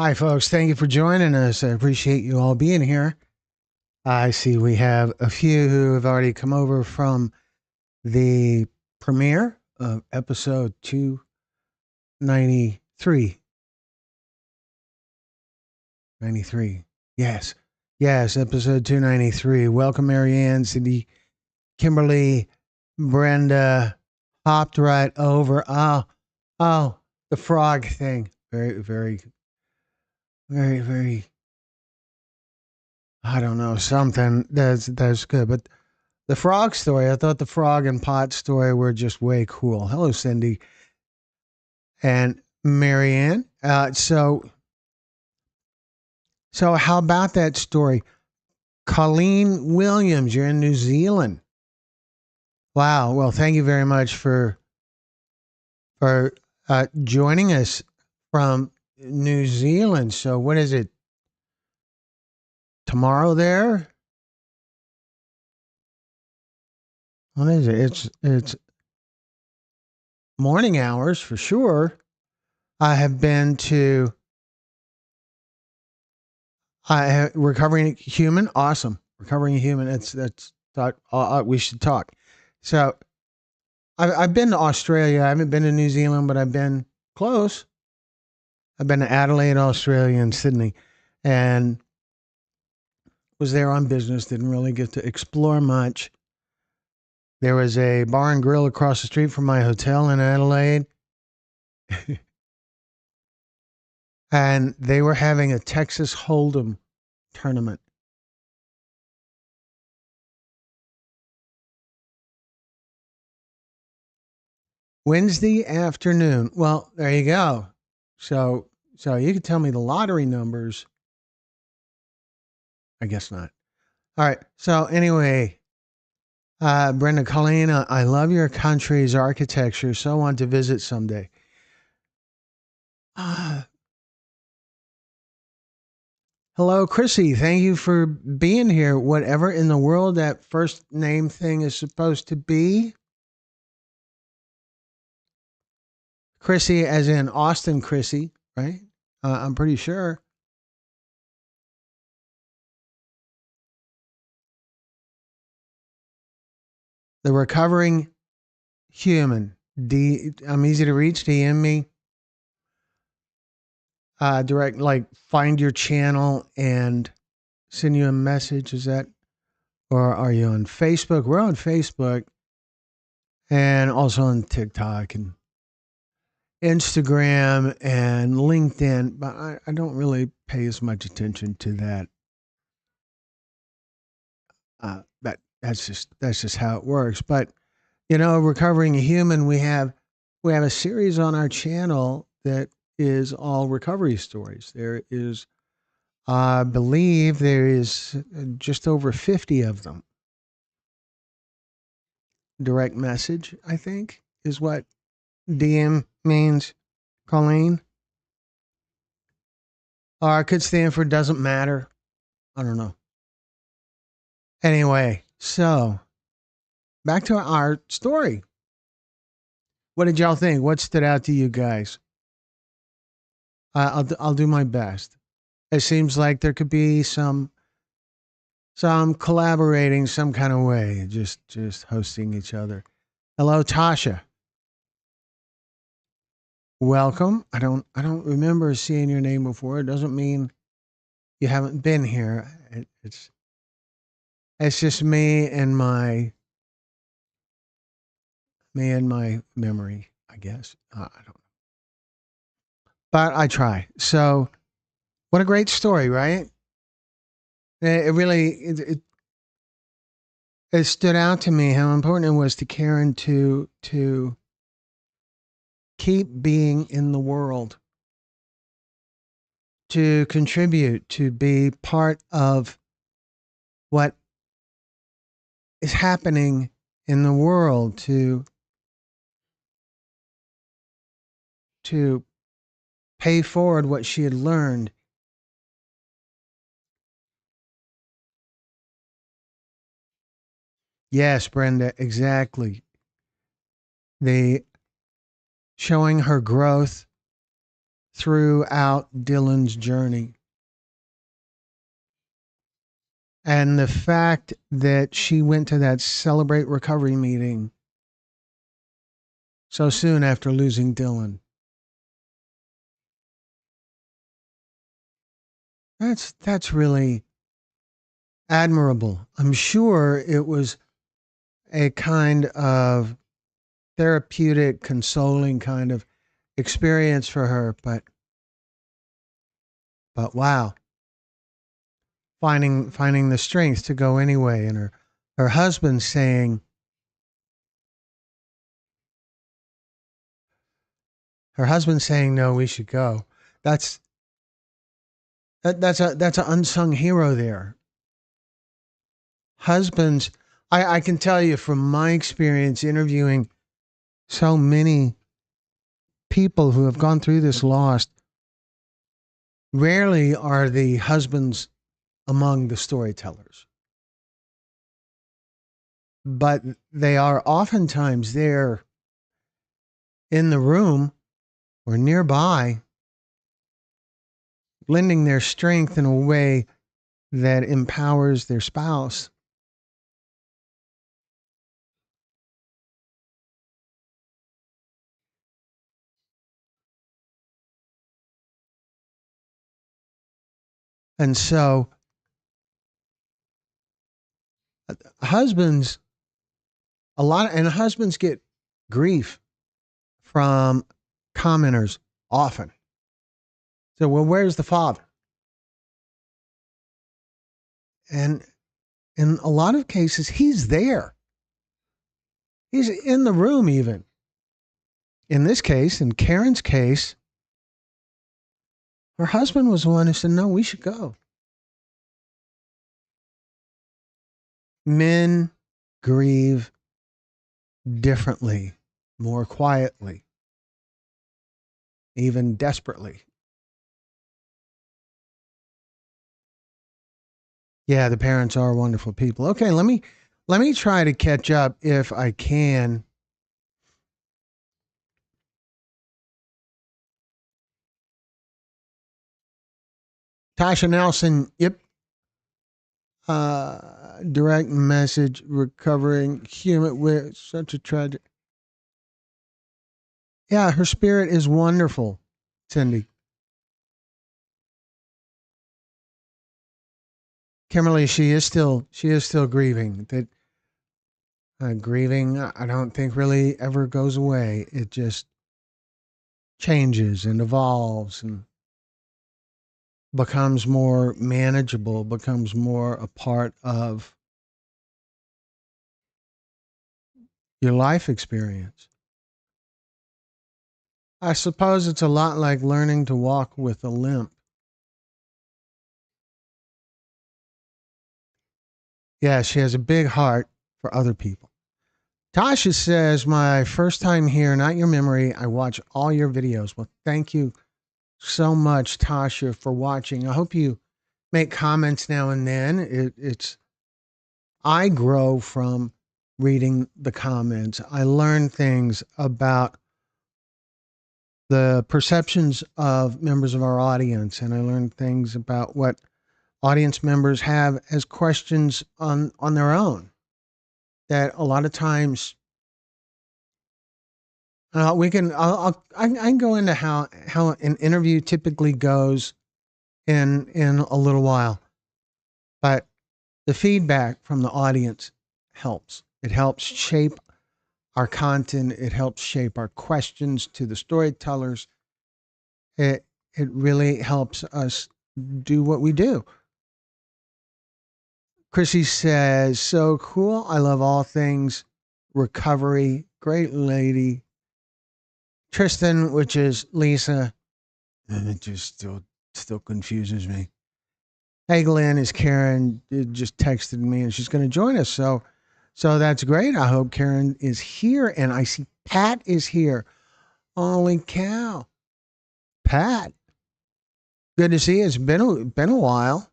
Hi, folks. Thank you for joining us. I appreciate you all being here. I see we have a few who have already come over from the premiere of episode 293. 93. Yes. Yes, episode 293. Welcome, Marianne, Cindy, Kimberly, Brenda. Hopped right over. Oh, the frog thing. Very, I don't know, something that's good. But the frog story, I thought the frog and pot story were just way cool. Hello, Cindy and Marianne. So how about that story? Colleen Williams, you're in New Zealand. Wow. Well, thank you very much for joining us from New Zealand. So what is it? Tomorrow there? What is it? It's morning hours for sure. I have been to recovering human. Awesome. Recovering human. That's thought we should talk. So I've been to Australia. I haven't been to New Zealand, but I've been close. I've been to Adelaide, Australia, and Sydney, and was there on business. Didn't really get to explore much. There was a bar and grill across the street from my hotel in Adelaide, and they were having a Texas Hold'em tournament. Wednesday afternoon. Well, there you go. So so you could tell me the lottery numbers. I guess not. All right. So anyway, Brenda Colleen, I love your country's architecture. So want to visit someday. Uh, Hello, Chrissy. Thank you for being here. Whatever in the world that first name thing is supposed to be. Chrissy, as in Austin Chrissy, right? I'm pretty sure. The recovering human. I'm easy to reach. DM me. Direct, like, find your channel and send you a message. Is that, or are you on Facebook? We're on Facebook and also on TikTok and Instagram and LinkedIn, but I don't really pay as much attention to that. That's just how it works. But recovering a human, we have a series on our channel that is all recovery stories. There is, I believe, there is just over 50 of them. Direct message, I think, is what DM means, Colleen. Or it could stand for doesn't matter. I don't know. Anyway, so back to our story. What did y'all think? What stood out to you guys? I'll do my best. It seems like there could be some collaborating some kind of way, just hosting each other. Hello, Tasha. Welcome. I don't remember seeing your name before. It doesn't mean you haven't been here. It's just me and my memory, I guess. I don't, but I try. So, what a great story, right? It really it stood out to me how important it was to Karen to keep being in the world, to contribute, to be part of what is happening in the world, to pay forward what she had learned. Yes, Brenda, exactly. The showing her growth, throughout Dylan's journey. And the fact that she went to that Celebrate Recovery meeting so soon after losing Dylan. That's really admirable. I'm sure it was a kind of therapeutic, consoling kind of experience for her, but wow, finding the strength to go anyway, and her husband saying no, we should go. That's that's an unsung hero there. Husbands, I can tell you from my experience interviewing so many people who have gone through this loss, rarely are the husbands among the storytellers, but they are oftentimes there in the room or nearby, lending their strength in a way that empowers their spouse. And so, husbands, and husbands get grief from commenters often. So, well, where's the father? And in a lot of cases, he's there. He's in the room, even. In this case, in Karen's case, her husband was the one who said, no, we should go. Men grieve differently, more quietly, even desperately. Yeah, the parents are wonderful people. Okay, let me try to catch up if I can. Tasha Nelson, yep. Direct message, recovering human with such a tragic. Yeah, her spirit is wonderful, Cindy. Kimberly, she is still grieving. That grieving, I don't think really ever goes away. It just changes and evolves and becomes more manageable, becomes more a part of your life experience. I suppose it's a lot like learning to walk with a limp. Yeah, she has a big heart for other people. Tasha says, my first time here, not your memory. I watch all your videos. Well, thank you so much, Tasha, for watching. I hope you make comments now and then. I grow from reading the comments. I learn things about the perceptions of members of our audience, and I learn things about what audience members have as questions on their own. That a lot of times we can I can go into how an interview typically goes in a little while, but the feedback from the audience helps. It helps shape our content. It helps shape our questions to the storytellers. It really helps us do what we do. Chrissy says, so cool. I love all things recovery. Great lady. Tristan, which is Lisa, and it just still confuses me. Hey, Glenn, is Karen just texted me and she's going to join us. So that's great. I hope Karen is here, and I see Pat is here. Holy cow, Pat! Good to see you. It's been a while.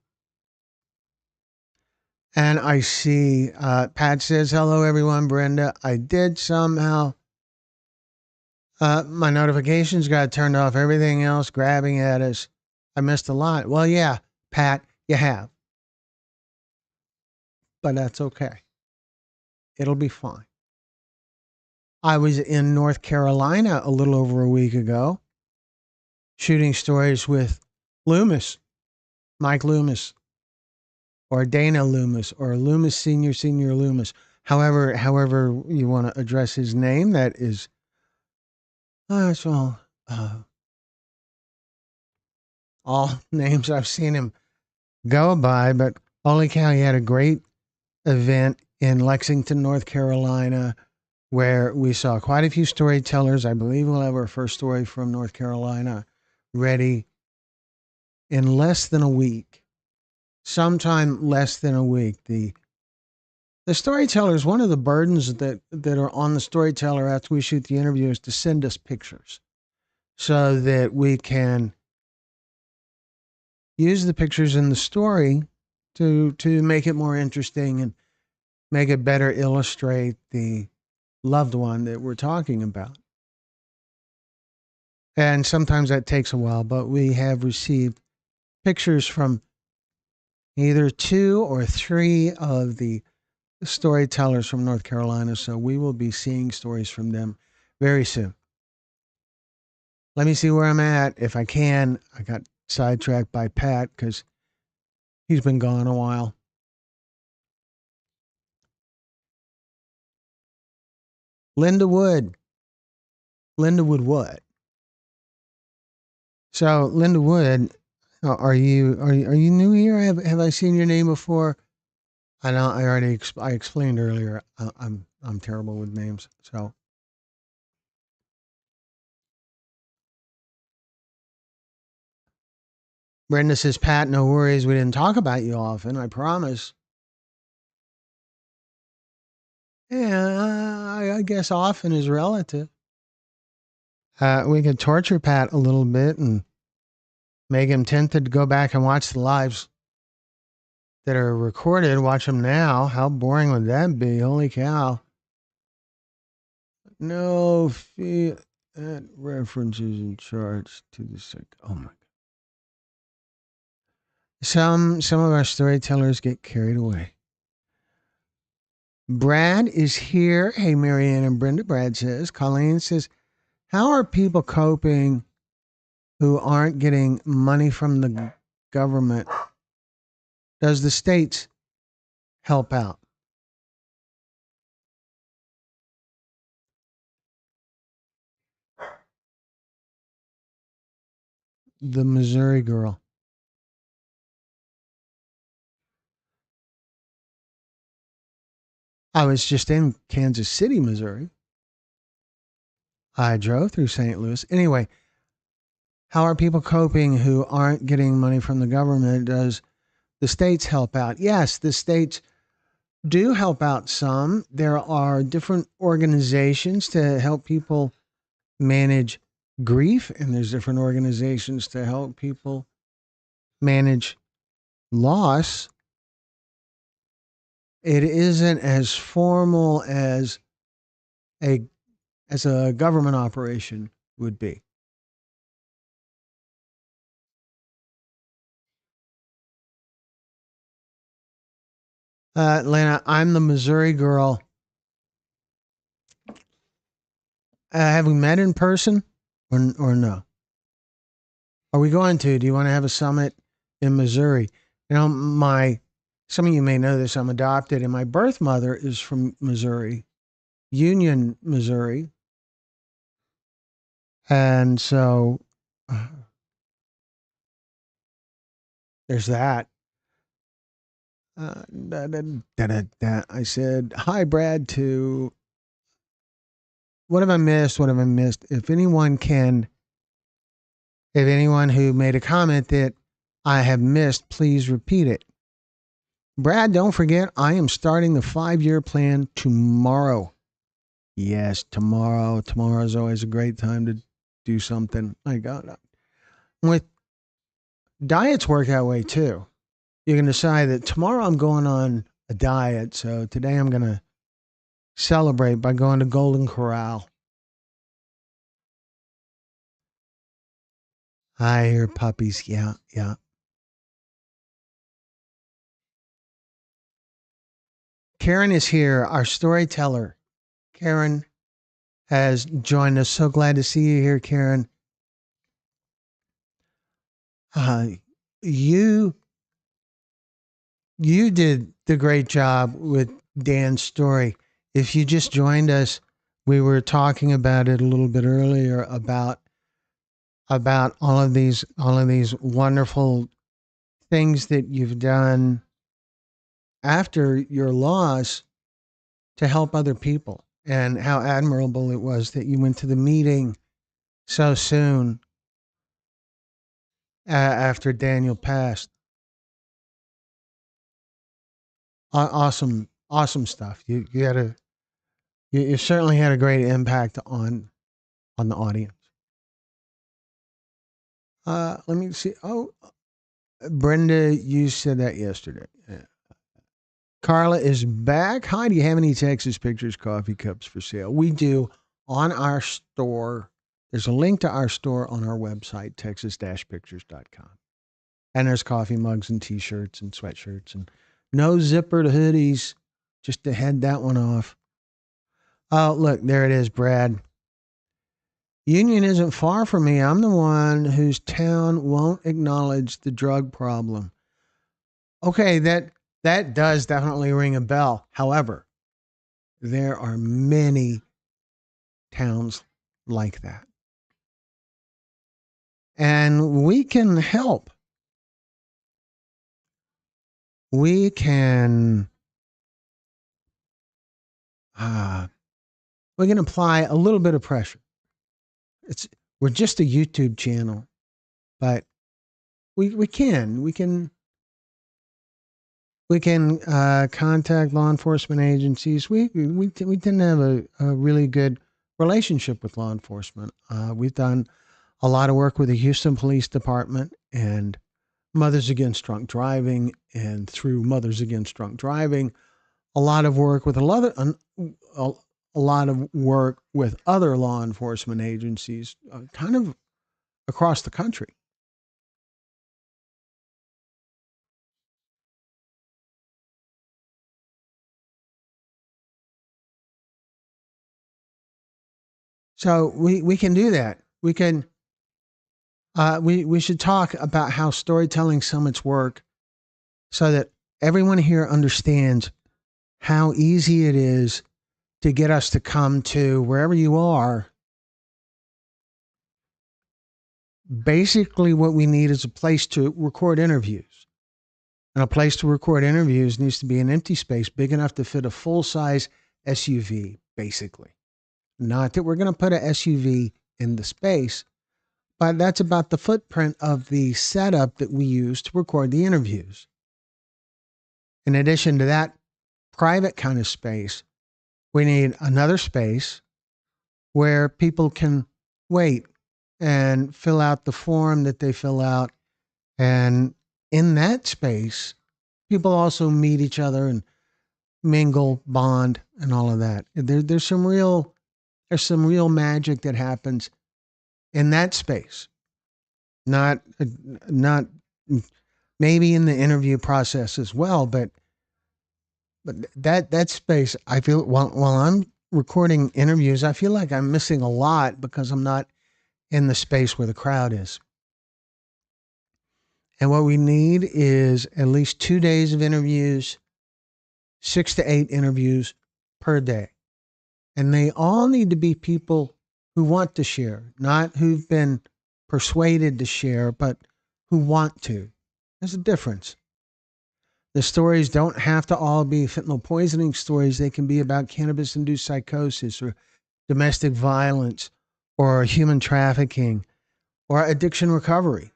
And I see Pat says hello, everyone. Brenda, I did somehow My notifications got turned off. Everything else grabbing at us. I missed a lot. Well, yeah, Pat, you have, but that's okay. It'll be fine. I was in North Carolina a little over a week ago, shooting stories with Loomis, Mike Loomis, or Dana Loomis, or Loomis Senior Loomis. However you want to address his name, that is, that's all names I've seen him go by. But holy cow, he had a great event in Lexington, North Carolina, where we saw quite a few storytellers. I believe we'll have our first story from North Carolina ready in less than a week, sometime less than a week. The storytellers, one of the burdens that are on the storyteller after we shoot the interview is to send us pictures so that we can use the pictures in the story to make it more interesting and make it better illustrate the loved one that we're talking about. And sometimes that takes a while, but we have received pictures from either 2 or 3 of the storytellers from North Carolina. So we will be seeing stories from them very soon. Let me see where I'm at. If I can, I got sidetracked by Pat because he's been gone a while. Linda Wood. Linda Wood what? So Linda Wood, are you new here? Have I seen your name before? I know I explained earlier. I'm terrible with names. So Brenda says, Pat, no worries. We didn't talk about you often. I promise. Yeah, I guess often is relative. We could torture Pat a little bit and make him tempted to go back and watch the lives that are recorded. Watch them now. How boring would that be? Holy cow. No fee. That references and charts to the sick. Oh my. Some of our storytellers get carried away. Brad is here. Hey, Marianne and Brenda. Brad says. Colleen says, how are people coping who aren't getting money from the government? Does the states help out? The Missouri girl. I was just in Kansas City, Missouri. I drove through St. Louis. Anyway, how are people coping who aren't getting money from the government? Does the states help out? Yes, the states do help out some. There are different organizations to help people manage grief, and there's different organizations to help people manage loss. It isn't as formal a as a government operation would be. Atlanta, I'm the Missouri girl. Have we met in person or no? Are we going to? Do you want to have a summit in Missouri? You know, some of you may know this. I'm adopted, and my birth mother is from Missouri, Union, Missouri, and so there's that. I said hi, Brad. To what have I missed? What have I missed? If anyone who made a comment that I have missed, please repeat it. Brad, don't forget, I am starting the 5-year plan tomorrow. Yes, tomorrow. Tomorrow is always a great time to do something. My God. With diets work that way too. You can decide that tomorrow I'm going on a diet. So today I'm going to celebrate by going to Golden Corral. I hear puppies. Yeah, yeah. Karen is here, our storyteller. Karen has joined us. So glad to see you here, Karen. Uh, you you did the great job with Dan's story. If you just joined us, we were talking about it a little bit earlier about all of these wonderful things that you've done after your loss to help other people, and how admirable it was that you went to the meeting so soon after Daniel passed. Awesome, awesome stuff. You certainly had a great impact on the audience. Let me see. Oh, Brenda, you said that yesterday. Yeah. Carla is back. Hi, do you have any Texas Pictures coffee cups for sale? We do on our store. There's a link to our store on our website, texas-pictures.com. And there's coffee mugs and t-shirts and sweatshirts and no zippered hoodies, just to head that one off. Oh, look, there it is, Brad. Union isn't far from me. I'm the one whose town won't acknowledge the drug problem. Okay, that does definitely ring a bell. However, there are many towns like that. And we can help. We can uh, we can apply a little bit of pressure. It's we're just a YouTube channel, but we can contact law enforcement agencies. We tend to have a really good relationship with law enforcement. We've done a lot of work with the Houston Police Department and Mothers Against Drunk Driving, and through Mothers Against Drunk Driving, a lot of work with a lot of work with other law enforcement agencies, kind of across the country. So we can do that. We should talk about how storytelling summits work, so that everyone here understands how easy it is to get us to come to wherever you are. Basically, what we need is a place to record interviews. And a place to record interviews needs to be an empty space big enough to fit a full size SUV, basically. Not that we're going to put a SUV in the space, but that's about the footprint of the setup that we use to record the interviews. In addition to that private kind of space, we need another space where people can wait and fill out the form that they fill out. And in that space, people also meet each other and mingle, bond, and all of that. There's some real magic that happens in that space. Not maybe in the interview process as well, but that space, I feel while I'm recording interviews, I feel like I'm missing a lot because I'm not in the space where the crowd is. And what we need is at least 2 days of interviews, 6 to 8 interviews per day. And they all need to be people who want to share, not who've been persuaded to share, but who want to. There's a difference. The stories don't have to all be fentanyl poisoning stories. They can be about cannabis induced psychosis or domestic violence or human trafficking or addiction recovery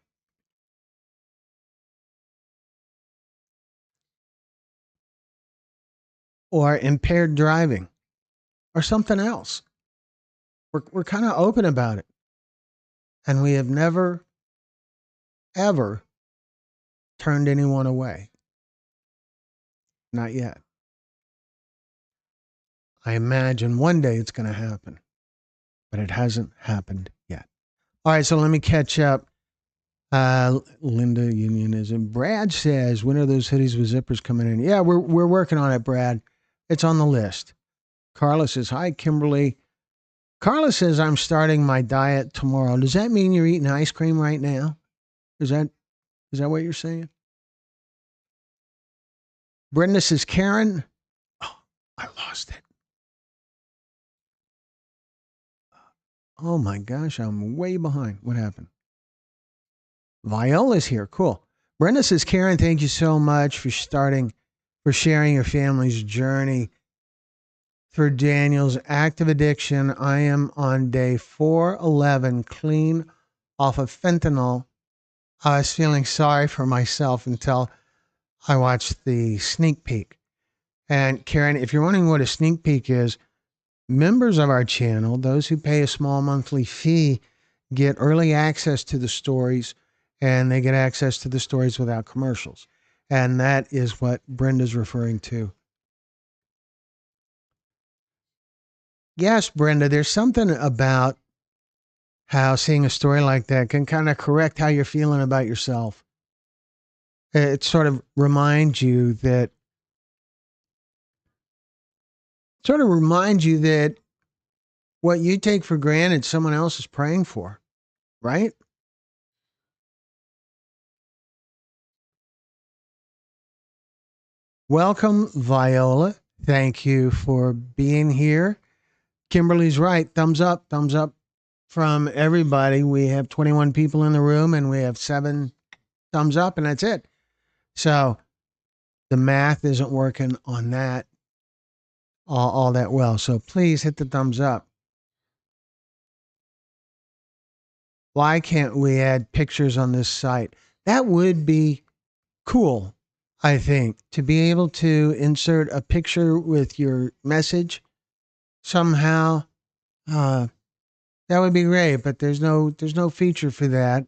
or impaired driving or something else. We're kind of open about it. And we have never, ever turned anyone away. Not yet. I imagine one day it's going to happen, but it hasn't happened yet. All right, so let me catch up. Linda Union is in. Brad says, when are those hoodies with zippers coming in? Yeah, we're working on it, Brad. It's on the list. Carla says, hi, Kimberly. Carla says, I'm starting my diet tomorrow. Does that mean you're eating ice cream right now? Is that what you're saying? Brenda says, Karen. Oh, I lost it. Oh my gosh, I'm way behind. What happened? Viola's here. Cool. Brenda says, Karen, thank you so much for sharing your family's journey through Daniel's active addiction. I am on day 411, clean off of fentanyl. I was feeling sorry for myself until I watched the sneak peek. And Karen, if you're wondering what a sneak peek is, members of our channel, those who pay a small monthly fee, get early access to the stories, and they get access to the stories without commercials. And that is what Brenda's referring to. Yes, Brenda, there's something about how seeing a story like that can kind of correct how you're feeling about yourself. It sort of reminds you that what you take for granted, someone else is praying for, right? Welcome, Viola. Thank you for being here. Kimberly's right. Thumbs up from everybody. We have 21 people in the room and we have 7 thumbs up, and that's it. So the math isn't working on that all that well. So please hit the thumbs up. Why can't we add pictures on this site? That would be cool, I think, to be able to insert a picture with your message somehow. Uh, that would be great, but there's no feature for that.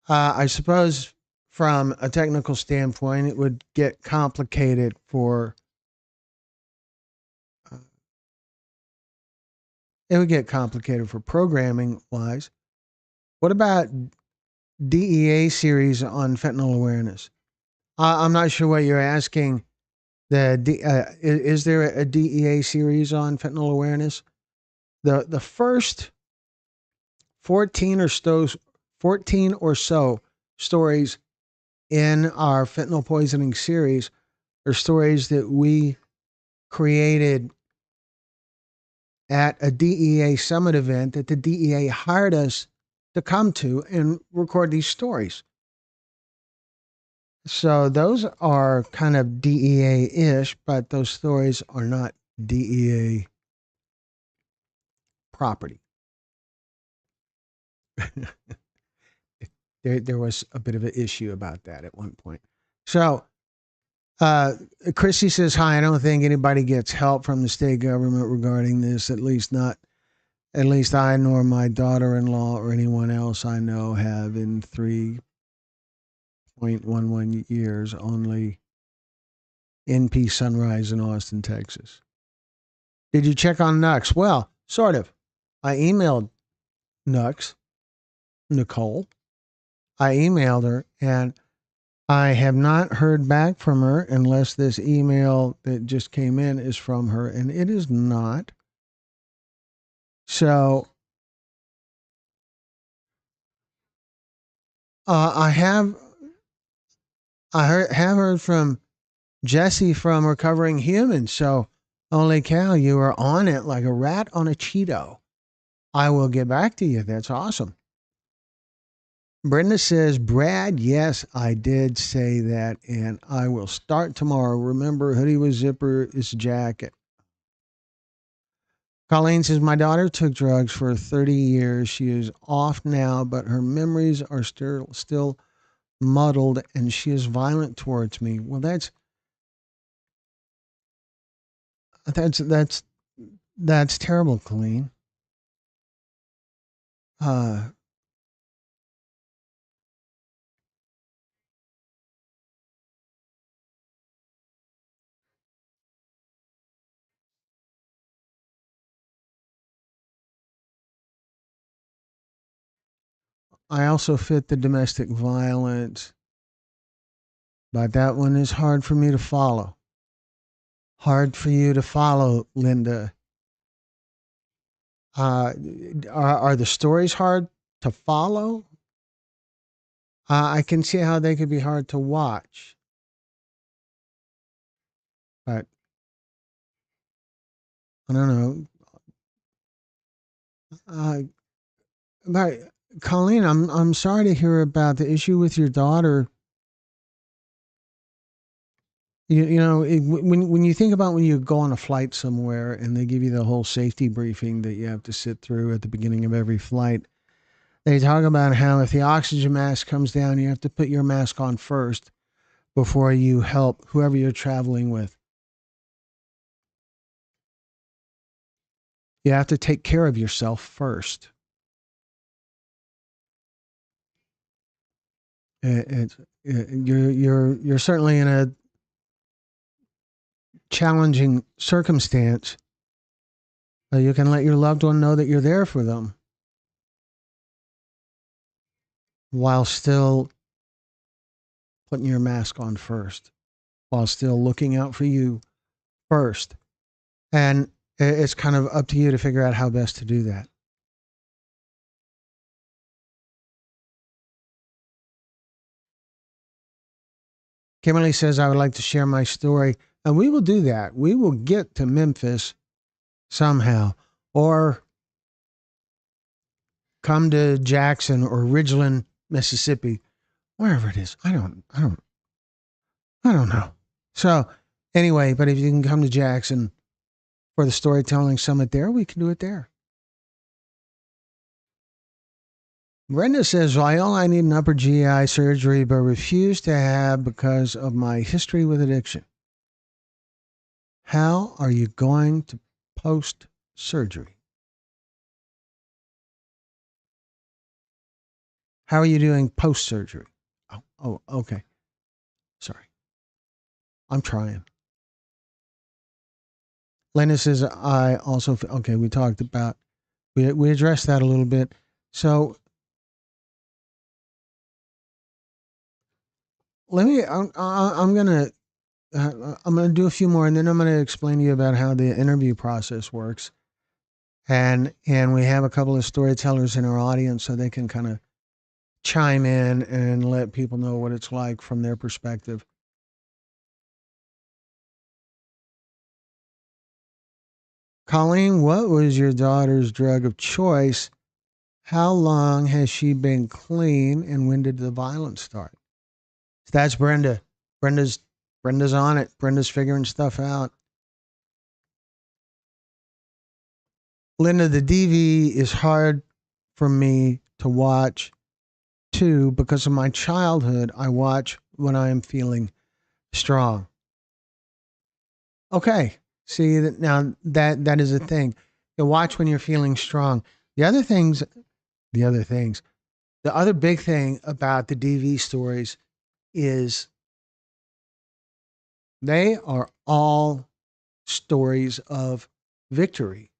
I suppose from a technical standpoint, it would get complicated for uh, programming wise. What about DEA series on fentanyl awareness? I'm not sure what you're asking. Is there a DEA series on fentanyl awareness? The first 14 or so 14 or so stories in our fentanyl poisoning series are stories that we created at a DEA summit event that the DEA hired us to come to and record these stories. So those are kind of DEA ish, but those stories are not DEA property. There was a bit of an issue about that at one point. So uh, Chrissy says, hi, I don't think anybody gets help from the state government regarding this, at least I nor my daughter in law or anyone else I know have in 3.11 years, only NP Sunrise in Austin, Texas. Did you check on Nux? Well, sort of. I emailed Nux, Nicole. I emailed her and I have not heard back from her unless this email that just came in is from her, and it is not. So I have heard from Jesse from Recovering Humans. So, holy cow, you are on it like a rat on a Cheeto. I will get back to you. That's awesome. Brenda says, Brad, yes, I did say that, and I will start tomorrow. Remember, hoodie with zipper is jacket. Colleen says, my daughter took drugs for 30 years. She is off now, but her memories are still muddled, and she is violent towards me. Well, that's that's terrible, Colleen. Uh, I also fit the domestic violence, but that one is hard for me to follow. Hard for you to follow, Linda. Uh, are the stories hard to follow? I can see how they could be hard to watch, but I don't know. Uh, but Colleen, I'm sorry to hear about the issue with your daughter. When you think about when you go on a flight somewhere and they give you the whole safety briefing that you have to sit through at the beginning of every flight, they talk about how if the oxygen mask comes down, you have to put your mask on first before you help whoever you're traveling with. You have to take care of yourself first. You're certainly in a challenging circumstance. You can let your loved one know that you're there for them while still putting your mask on first, while still looking out for you first. And it's kind of up to you to figure out how best to do that. Kimberly says, I would like to share my story. And we will do that. We will get to Memphis somehow, or come to Jackson or Ridgeland, Mississippi, wherever it is. I don't know. So anyway, but if you can come to Jackson for the storytelling summit there, we can do it there. Brenda says, well, I need an upper GI surgery, but refuse to have because of my history with addiction. How are you going to post surgery? How are you doing post surgery? Okay. Sorry. I'm trying. Linda says, I also, okay, we talked about, we addressed that a little bit. So let me, I'm going to do a few more and then I'm going to explain to you about how the interview process works. And we have a couple of storytellers in our audience so they can kind of chime in and let people know what it's like from their perspective. Colleen, what was your daughter's drug of choice? How long has she been clean and when did the violence start? That's Brenda. Brenda's Brenda's on it. Brenda's figuring stuff out. Linda, the DV is hard for me to watch too because of my childhood. I watch when I am feeling strong. Okay. See that now that is a thing. You watch when you're feeling strong. The other things, the other things, the other big thing about the DV stories is they are all stories of victory.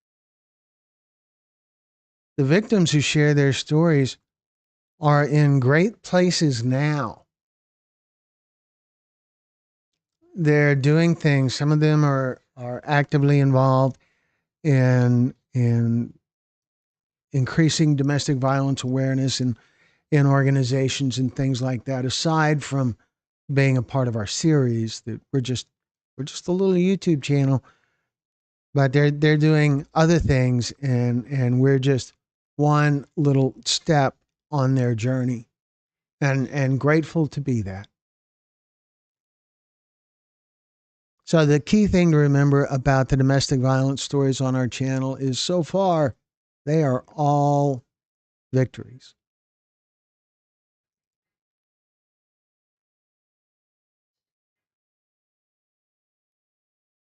The victims who share their stories are in great places now. They're doing things. Some of them are actively involved in increasing domestic violence awareness in organizations and things like that. Aside from being a part of our series, that we're just a little YouTube channel, but they're doing other things, and we're just one little step on their journey, and grateful to be that. So the key thing to remember about the domestic violence stories on our channel is so far they are all victories.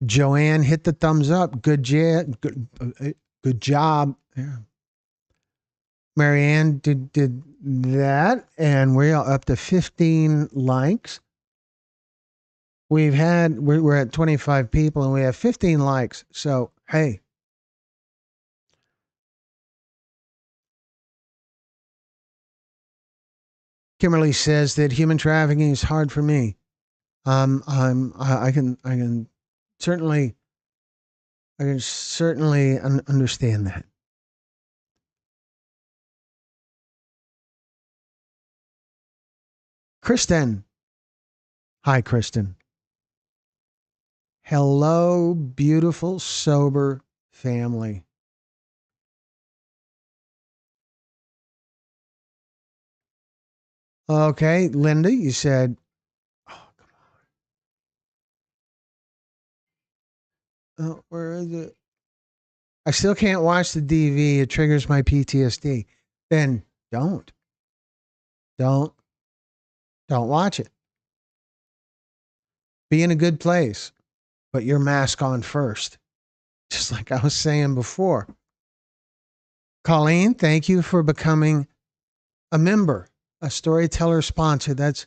Joanne hit the thumbs up. Good job. Yeah. Marianne did that, and we're up to 15 likes. We're at 25 people, and we have 15 likes. So hey, Kimberly says that human trafficking is hard for me. I can certainly, understand that. Kristen. Hi, Kristen. Hello, beautiful, sober family. Okay, Linda, you said, oh, where is it? I still can't watch the DV. It triggers my PTSD. Then don't, don't, don't watch it. Be in a good place. Put your mask on first. Just like I was saying before. Colleen, thank you for becoming a member, a storyteller sponsor. That's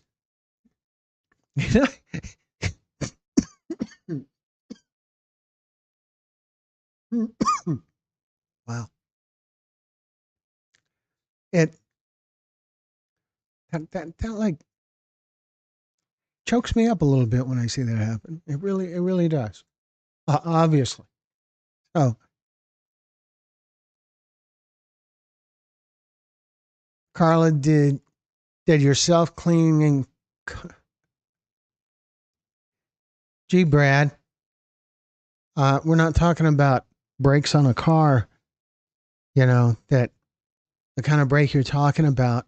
wow. It that like chokes me up a little bit when I see that happen. It really does. Obviously. Oh, Carla, did your self cleaning? Gee, Brad, we're not talking about brakes on a car. You know that the kind of brake you're talking about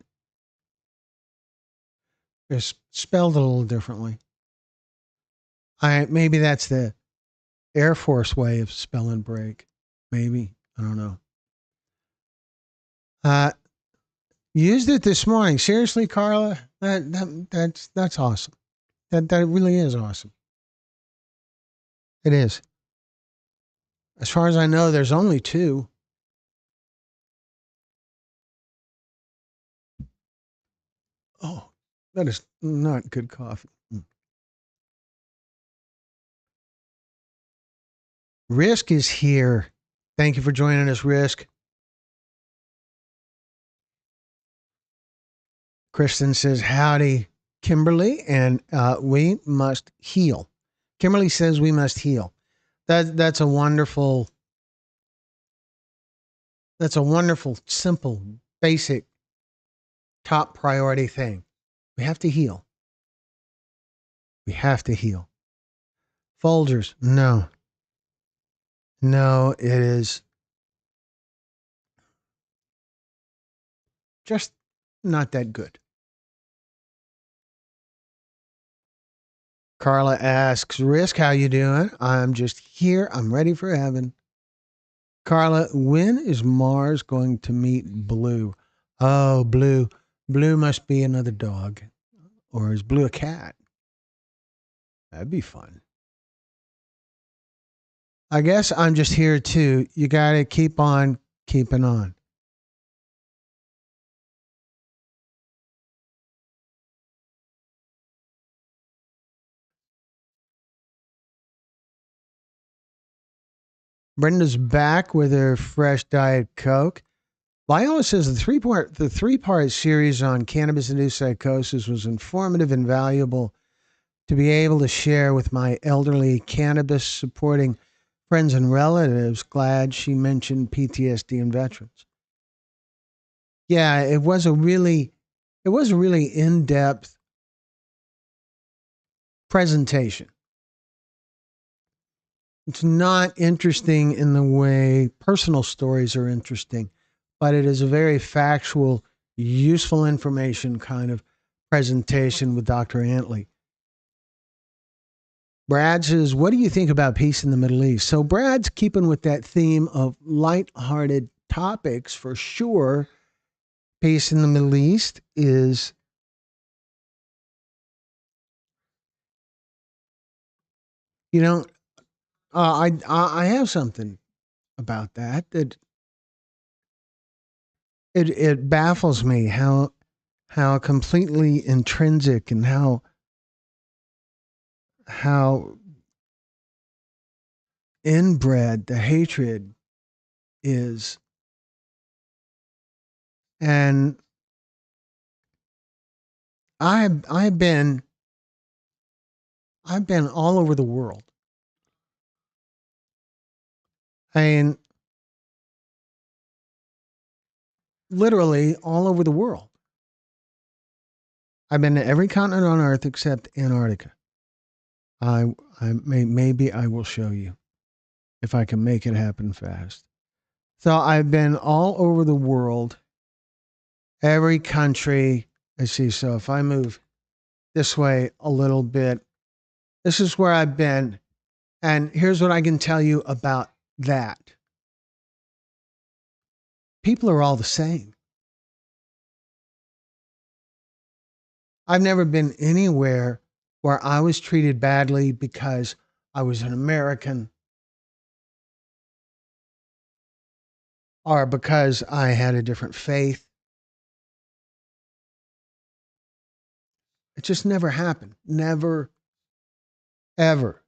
is spelled a little differently. I maybe that's the Air Force way of spelling brake. Maybe I don't know. Uh, Used it this morning. Seriously, Carla, that's awesome. That really is awesome. It is. As far as I know, there's only two. Oh, that is not good coffee. Risk is here. Thank you for joining us, Risk. Kristen says, howdy, Kimberly, and we must heal. Kimberly says we must heal. That's a wonderful, simple, basic, top priority thing. We have to heal. We have to heal. Folgers, no. No, it is just not that good. Carla asks, Risk, how you doing? I'm just here. I'm ready for heaven. Carla, when is Mars going to meet Blue? Oh, Blue. Blue must be another dog. Or is Blue a cat? That'd be fun. I guess I'm just here too. You got to keep on keeping on. Brenda's back with her fresh Diet Coke. Viola says the three-part series on cannabis-induced psychosis was informative and valuable to be able to share with my elderly cannabis-supporting friends and relatives. Glad she mentioned PTSD and veterans. Yeah, it was a really in-depth presentation. It's not interesting in the way personal stories are interesting, but it is a very factual, useful information kind of presentation with Dr. Antley. Brad says, what do you think about peace in the Middle East? So Brad's keeping with that theme of lighthearted topics for sure. Peace in the Middle East is, you know, I have something about that it baffles me how completely intrinsic and how inbred the hatred is. And I've been all over the world. I mean, literally all over the world. I've been to every continent on Earth except Antarctica. Maybe I will show you if I can make it happen fast. So I've been all over the world, every country. Let's see. So if I move this way a little bit, this is where I've been. And here's what I can tell you about that. People are all the same. I've never been anywhere where I was treated badly because I was an American or because I had a different faith. It just never happened. Never, ever.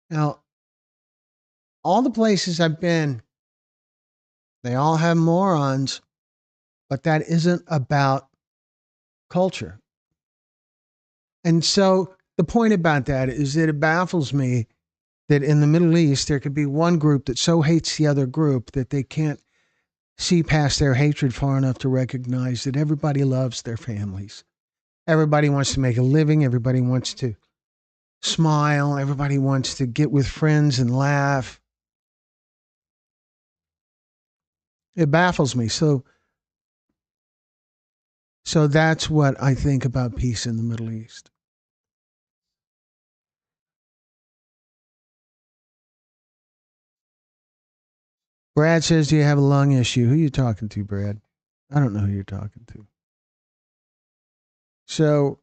Now, all the places I've been, they all have morons, but that isn't about culture. And so the point about that is that it baffles me that in the Middle East, there could be one group that so hates the other group that they can't see past their hatred far enough to recognize that everybody loves their families. Everybody wants to make a living. Everybody wants to smile. Everybody wants to get with friends and laugh. It baffles me. So that's what I think about peace in the Middle East. Brad says, "Do you have a lung issue?" Who are you talking to, Brad? I don't know who you're talking to. So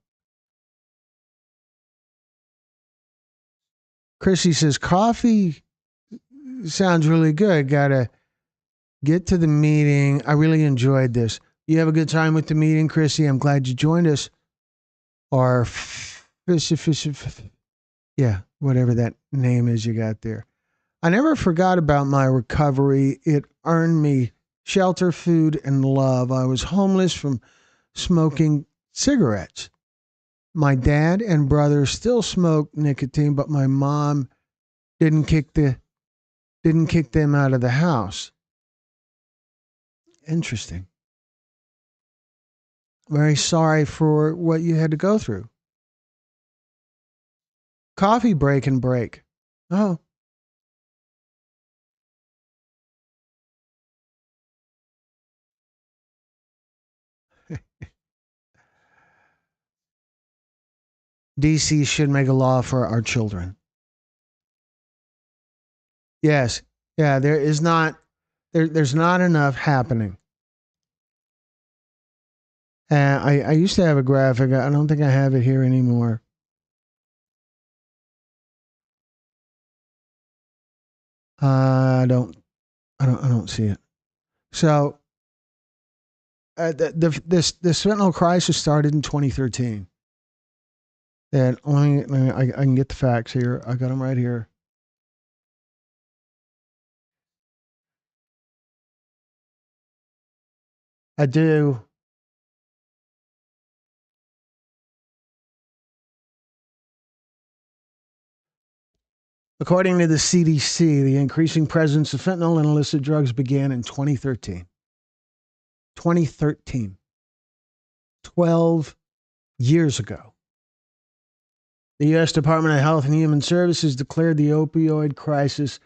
Chrissy says, "Coffee sounds really good. Gotta get to the meeting. I really enjoyed this. You have a good time with the meeting, Chrissy. I'm glad you joined us." Or yeah, whatever that name is you got there. I never forgot about my recovery. It earned me shelter, food, and love. I was homeless from smoking cigarettes. My dad and brother still smoke nicotine, but my mom didn't kick them out of the house. Interesting. Very sorry for what you had to go through. Coffee break and break. Oh, DC should make a law for our children. Yes. Yeah, there's not enough happening. I used to have a graphic. I don't think I have it here anymore. I don't I don't see it. So this fentanyl crisis started in 2013. And I can get the facts here. I got them right here. I do. According to the CDC, the increasing presence of fentanyl and illicit drugs began in 2013. 2013. 12 years ago. The U.S. Department of Health and Human Services declared the opioid crisis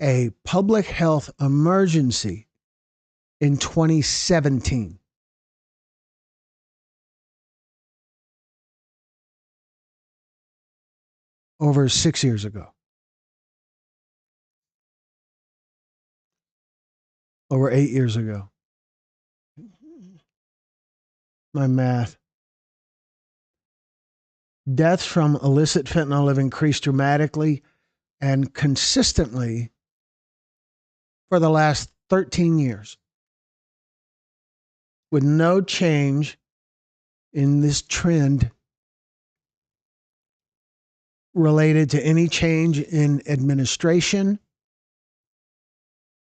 a public health emergency in 2017. Over 6 years ago. Over 8 years ago. My math. Deaths from illicit fentanyl have increased dramatically and consistently for the last 13 years, with no change in this trend related to any change in administration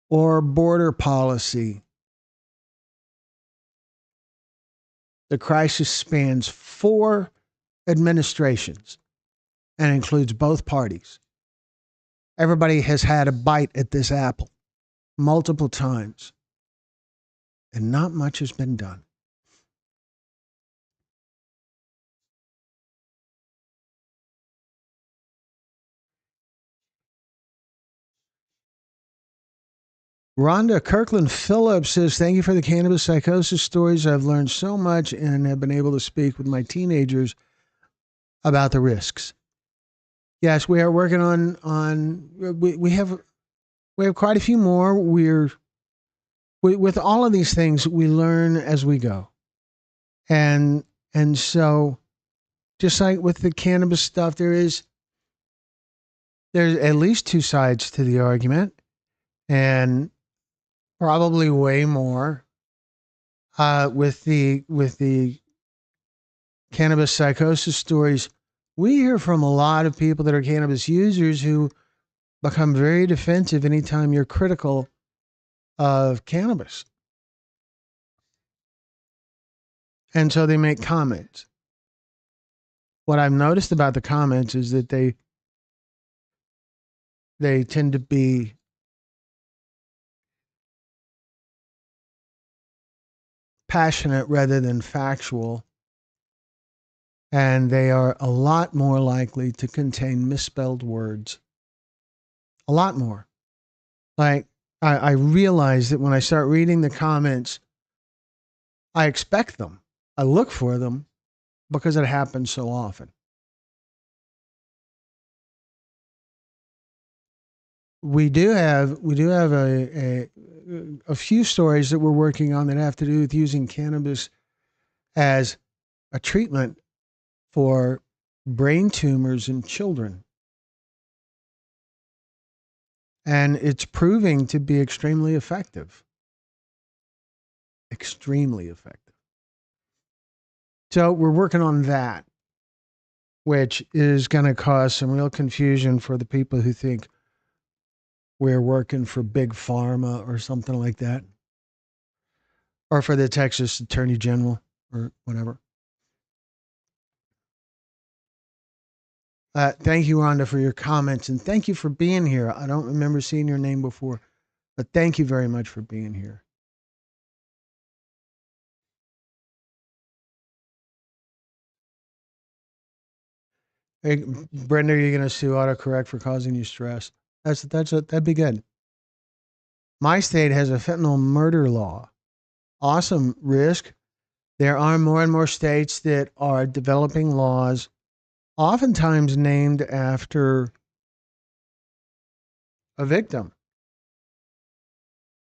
or border policy. The crisis spans 4 administrations and includes both parties. Everybody has had a bite at this apple multiple times, and not much has been done. Rhonda Kirkland Phillips says, "Thank you for the cannabis psychosis stories. I've learned so much and have been able to speak with my teenagers about the risks." Yes, we are working on we have quite a few more. With all of these things, we learn as we go. And so just like with the cannabis stuff, there's at least 2 sides to the argument, and probably way more with the cannabis psychosis stories. We hear from a lot of people that are cannabis users who become very defensive anytime you're critical of cannabis. And so they make comments. What I've noticed about the comments is that they tend to be passionate rather than factual, and they are a lot more likely to contain misspelled words. A lot more. Like, I realize that when I start reading the comments, I expect them. I look for them because it happens so often. We do have a few stories that we're working on that have to do with using cannabis as a treatment for brain tumors in children. And it's proving to be extremely effective. Extremely effective. So we're working on that, which is going to cause some real confusion for the people who think we're working for Big Pharma or something like that, or for the Texas Attorney General or whatever. Thank you, Rhonda, for your comments, and thank you for being here. I don't remember seeing your name before, but thank you very much for being here. Hey, Brenda, are you going to sue autocorrect for causing you stress? That'd be good. My state has a fentanyl murder law. Awesome, Risk. There are more and more states that are developing laws, oftentimes named after a victim.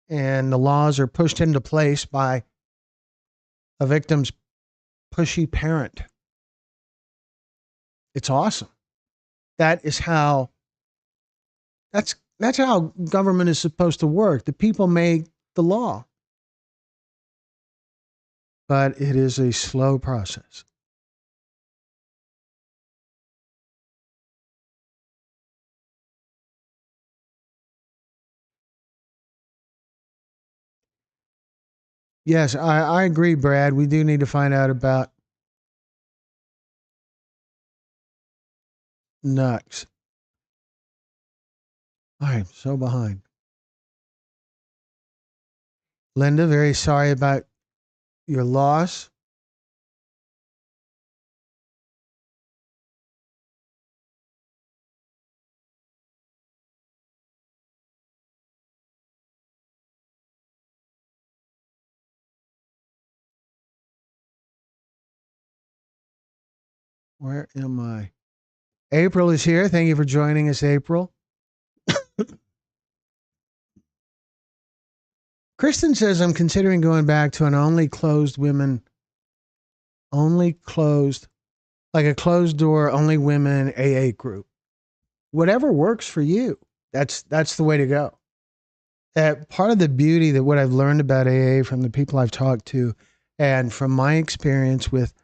And the laws are pushed into place by a victim's pushy parent. It's awesome. That is how that's how government is supposed to work. The people make the law. But it is a slow process. Yes, I agree, Brad. We do need to find out about Nux. I am so behind. Linda, very sorry about your loss. Where am I? April is here. Thank you for joining us, April. Kristen says, I'm considering going back to an only closed, like a closed door, only women AA group. Whatever works for you. That's the way to go. Part of the beauty that what I've learned about AA from the people I've talked to and from my experience with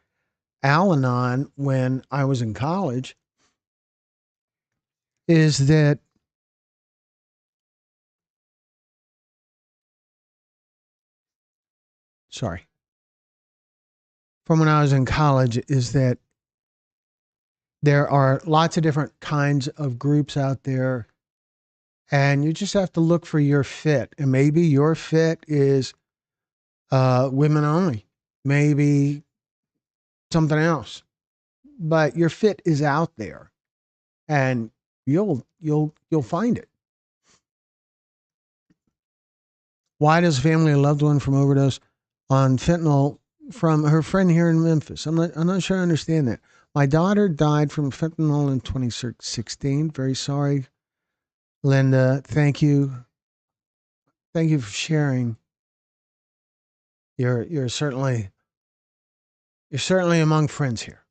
Al Anon when I was in college is that sorry. from when I was in college is that there are lots of different kinds of groups out there, and you just have to look for your fit. And maybe your fit is women only, maybe something else, but your fit is out there, and you'll find it. Why does a family a loved one from overdose on fentanyl from her friend here in Memphis? I'm not sure I understand that. My daughter died from fentanyl in 2016. Very sorry, Linda. Thank you. Thank you for sharing. You're certainly among friends here.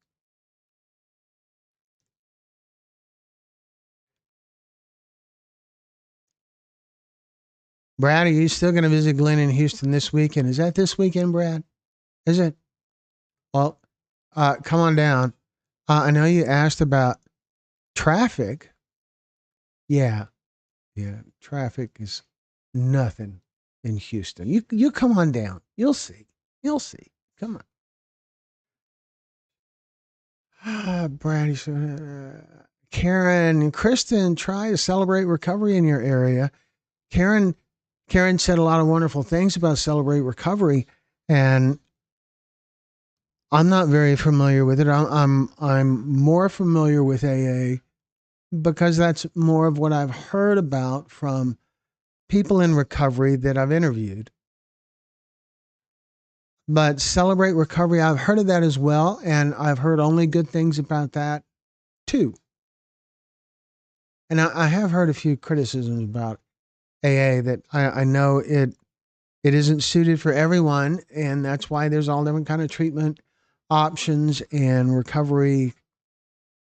Brad, are you still going to visit Glenn in Houston this weekend? Is that this weekend, Brad? Is it? Well, come on down. I know you asked about traffic. Yeah, yeah. Traffic is nothing in Houston. You come on down. You'll see. You'll see. Come on. Brad, Karen and Kristen try to celebrate recovery in your area. Karen Karen said a lot of wonderful things about Celebrate Recovery, and I'm not very familiar with it. I'm more familiar with AA because that's more of what I've heard about from people in recovery that I've interviewed. But Celebrate Recovery, I've heard of that as well, and I've heard only good things about that too. And I have heard a few criticisms about AA that I know it isn't suited for everyone, and that's why there's all different kind of treatment options and recovery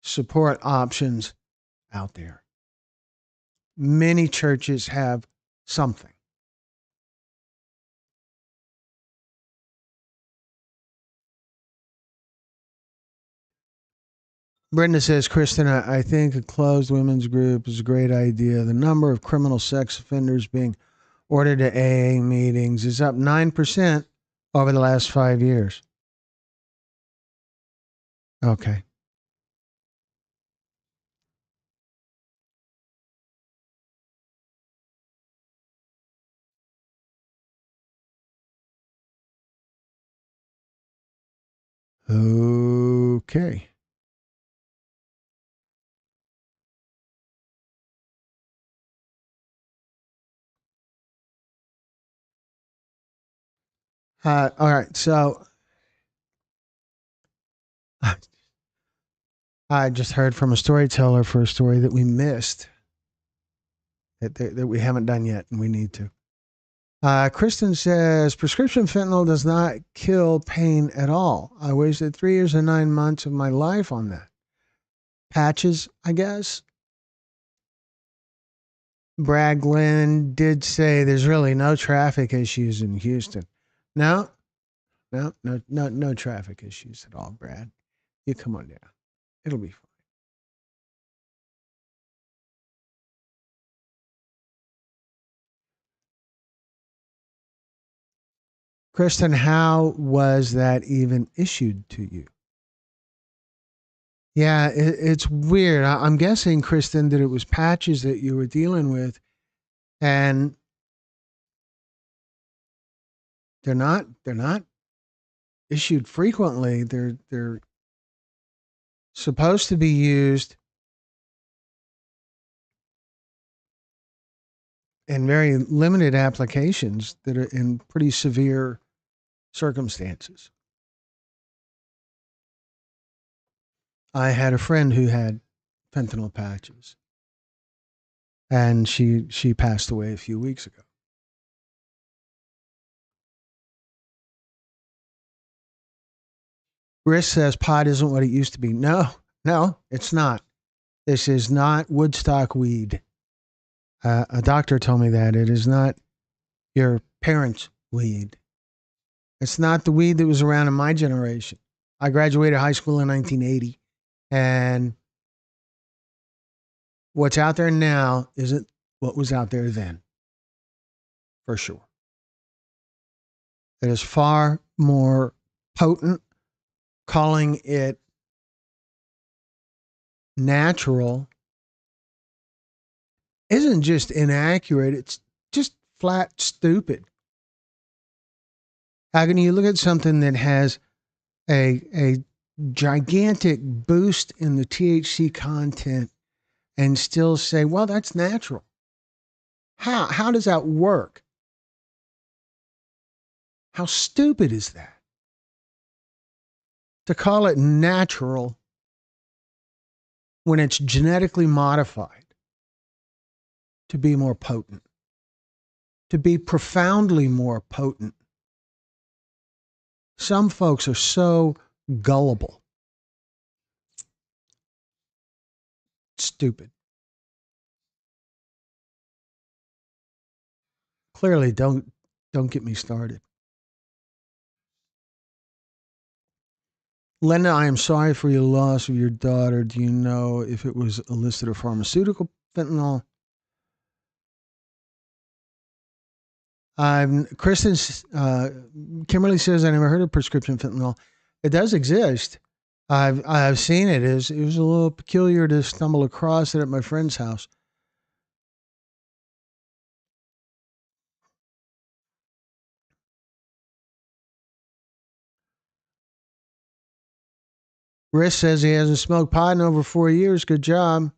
support options out there. Many churches have something. Brenda says, Kristen, I think a closed women's group is a great idea. The number of criminal sex offenders being ordered to AA meetings is up 9% over the last 5 years. Okay. Okay. All right. So I just heard from a storyteller for a story that we missed that we haven't done yet, and we need to. Kristen says prescription fentanyl does not kill pain at all. I wasted 3 years and 9 months of my life on that. Patches, I guess. Brad Glenn did say there's really no traffic issues in Houston. No, no traffic issues at all, Brad. You come on down. It'll be fine. Kristen, how was that even issued to you? Yeah, it's weird. I'm guessing, Kristen, that it was patches that you were dealing with, and they're not issued frequently. They're supposed to be used in very limited applications that are in pretty severe circumstances. I had a friend who had fentanyl patches, and she passed away a few weeks ago. Riss says pot isn't what it used to be. No, no, it's not. This is not Woodstock weed. A doctor told me that it is not your parents' weed. It's not the weed that was around in my generation. I graduated high school in 1980, and what's out there now isn't what was out there then, for sure. It is far more potent, calling it natural isn't just inaccurate, it's just flat stupid. How can you look at something that has a gigantic boost in the THC content and still say, well, that's natural? How does that work? How stupid is that? To call it natural when it's genetically modified to be more potent, to be profoundly more potent. Some folks are so gullible. Stupid. Clearly, don't get me started. Linda, I am sorry for your loss of your daughter. Do you know if it was illicit or pharmaceutical fentanyl? Kimberly says I never heard of prescription fentanyl. It does exist. I've seen it. It was a little peculiar to stumble across it at my friend's house. Riss says he hasn't smoked pot in over 4 years. Good job.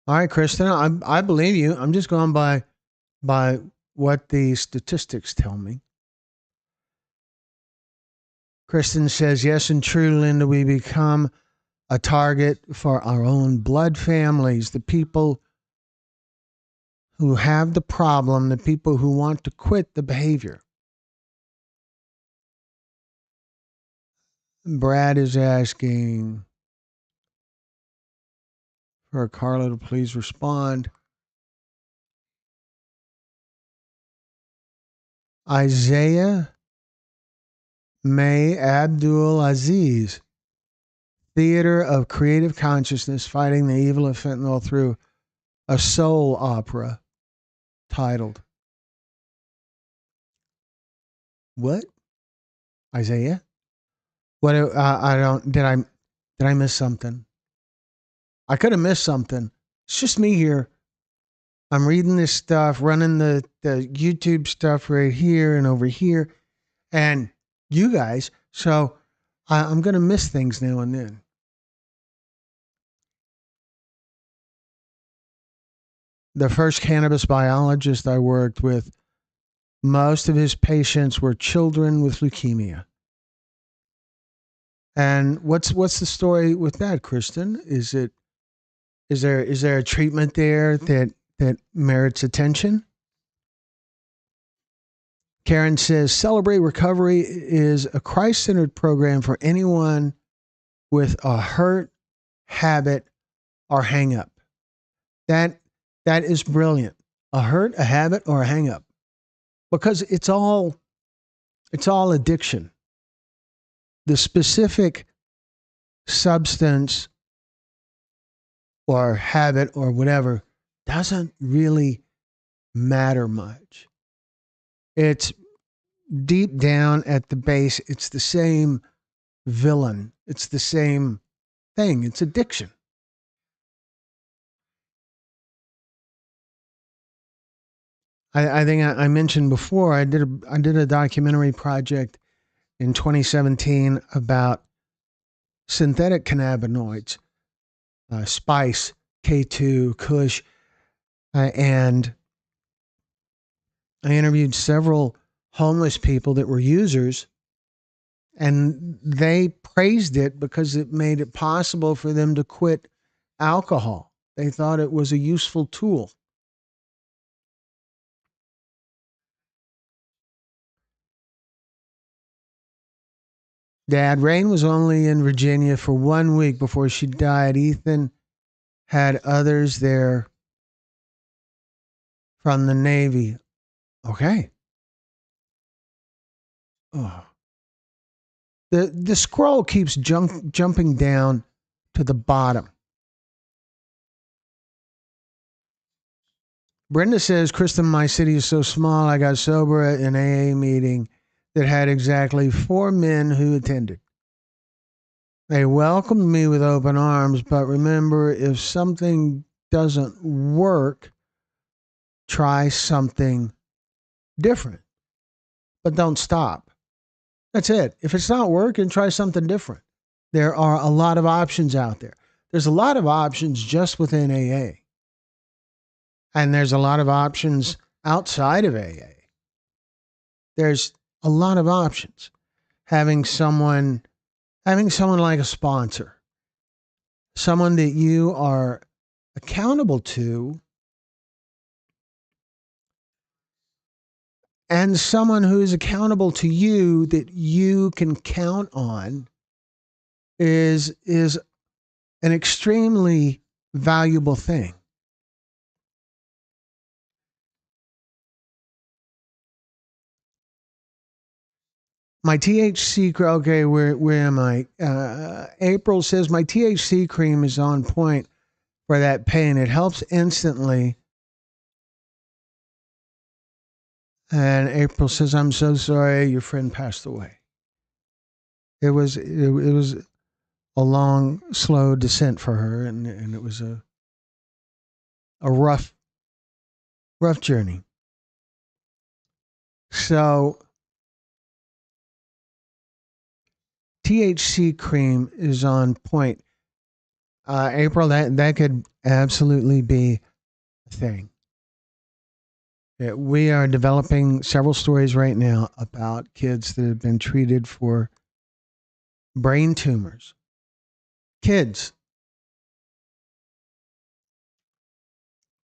All right, Kristen, I believe you. I'm just going by what the statistics tell me. Kristen says, yes, and true, Linda, we become a target for our own blood families, the people who have the problem, the people who want to quit the behavior. Brad is asking for Carla to please respond. Isaiah May Abdul Aziz, Theater of Creative Consciousness, Fighting the Evil of Fentanyl through a soul opera titled what? Isaiah? What? I don't. Did I miss something? I could have missed something. It's just me here. I'm reading this stuff, running the YouTube stuff right here and over here, and you guys. So I'm going to miss things now and then. The first cannabis biologist I worked with, most of his patients were children with leukemia. And what's the story with that, Kristen? Is there a treatment there that merits attention? Karen says Celebrate Recovery is a Christ-centered program for anyone with a hurt, habit, or hang up. That is brilliant. A hurt, a habit, or a hang up. Because it's all addiction. The specific substance or habit or whatever doesn't really matter much. It's deep down at the base, it's the same villain. It's the same thing. It's addiction. I think I mentioned before I did a documentary project in 2017 about synthetic cannabinoids, spice, K2, Kush, and I interviewed several homeless people that were users, and they praised it because it made it possible for them to quit alcohol. They thought it was a useful tool. Dad, Rain was only in Virginia for 1 week before she died. Ethan had others there from the Navy. Okay. Oh. The scroll keeps jumping down to the bottom. Brenda says, Kristen, my city is so small. I got sober at an AA meeting that had exactly 4 men who attended. They welcomed me with open arms, but remember, if something doesn't work, try something different. But don't stop. That's it. If it's not working, try something different. There are a lot of options out there. There's a lot of options just within AA. And there's a lot of options outside of AA. There's a lot of options. Having someone like a sponsor, someone that you are accountable to, and someone who is accountable to you that you can count on is an extremely valuable thing. My THC, okay, where am I? April says my THC cream is on point for that pain. It helps instantly. And April says, I'm so sorry your friend passed away. It was a long, slow descent for her, and it was a rough journey. So THC cream is on point. April, that could absolutely be a thing. We are developing several stories right now about kids that have been treated for brain tumors. Kids.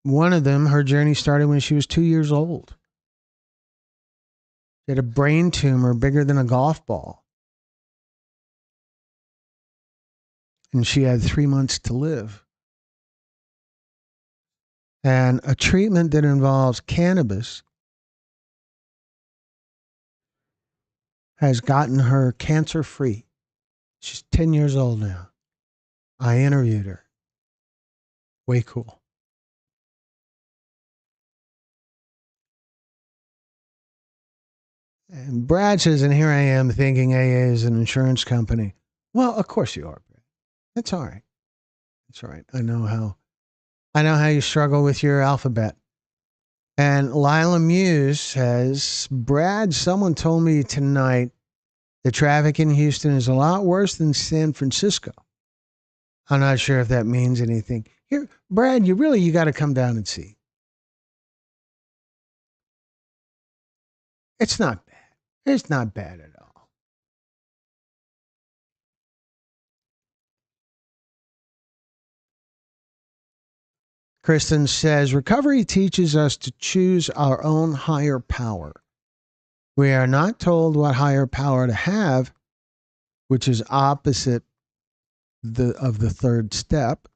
One of them, her journey started when she was 2 years old. She had a brain tumor bigger than a golf ball. And she had 3 months to live. And a treatment that involves cannabis has gotten her cancer free. She's 10 years old now. I interviewed her. Way cool. And Brad says, and here I am thinking AA is an insurance company. Well, of course you are, Brad. That's all right. That's all right. I know how you struggle with your alphabet. And Lila Muse says, Brad, someone told me tonight the traffic in Houston is a lot worse than San Francisco. I'm not sure if that means anything. Here, Brad, you got to come down and see. It's not bad. It's not bad at all. Kristen says, recovery teaches us to choose our own higher power. We are not told what higher power to have, which is opposite of the third step.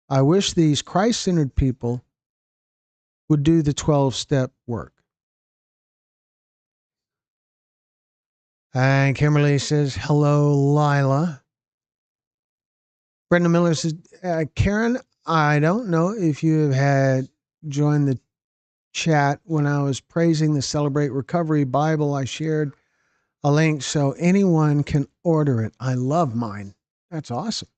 I wish these Christ-centered people would do the 12-step work. And Kimberly says, hello, Lila. Brenda Miller says, Karen, I don't know if you have had joined the chat when I was praising the Celebrate Recovery Bible. I shared a link so anyone can order it. I love mine. That's awesome.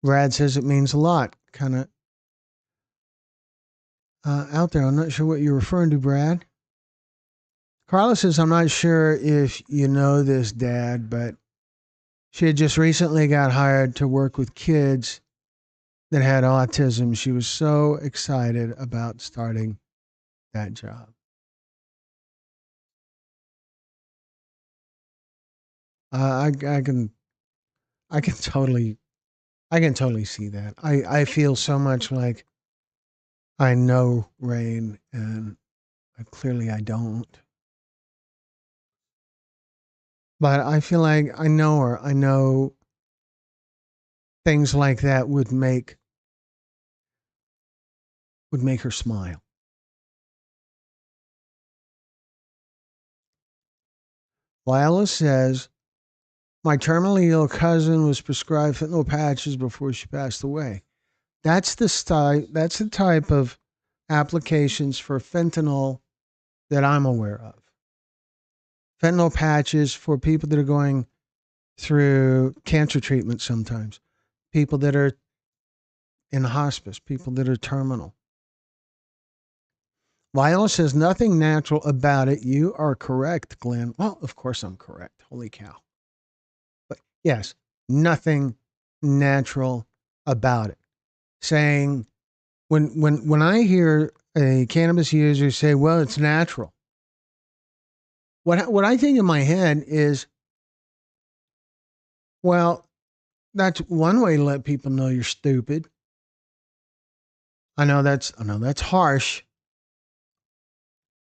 Brad says it means a lot. Kind of out there. I'm not sure what you're referring to, Brad. Carla says, I'm not sure if you know this, Dad, but she had just recently got hired to work with kids that had autism. She was so excited about starting that job. I can totally see that. I feel so much like I know Rain, and clearly I don't. But I feel like I know her. I know things like that would make would make her smile. Lila says, my terminally ill cousin was prescribed fentanyl patches before she passed away. That's the type of applications for fentanyl that I'm aware of. Fentanyl patches for people that are going through cancer treatment sometimes, people that are in hospice, people that are terminal. Lila says nothing natural about it. You are correct, Glenn. Well, of course I'm correct. Holy cow. But yes, nothing natural about it. Saying when I hear a cannabis user say, well, it's natural, what I think in my head is, well, that's one way to let people know you're stupid. I know that's harsh.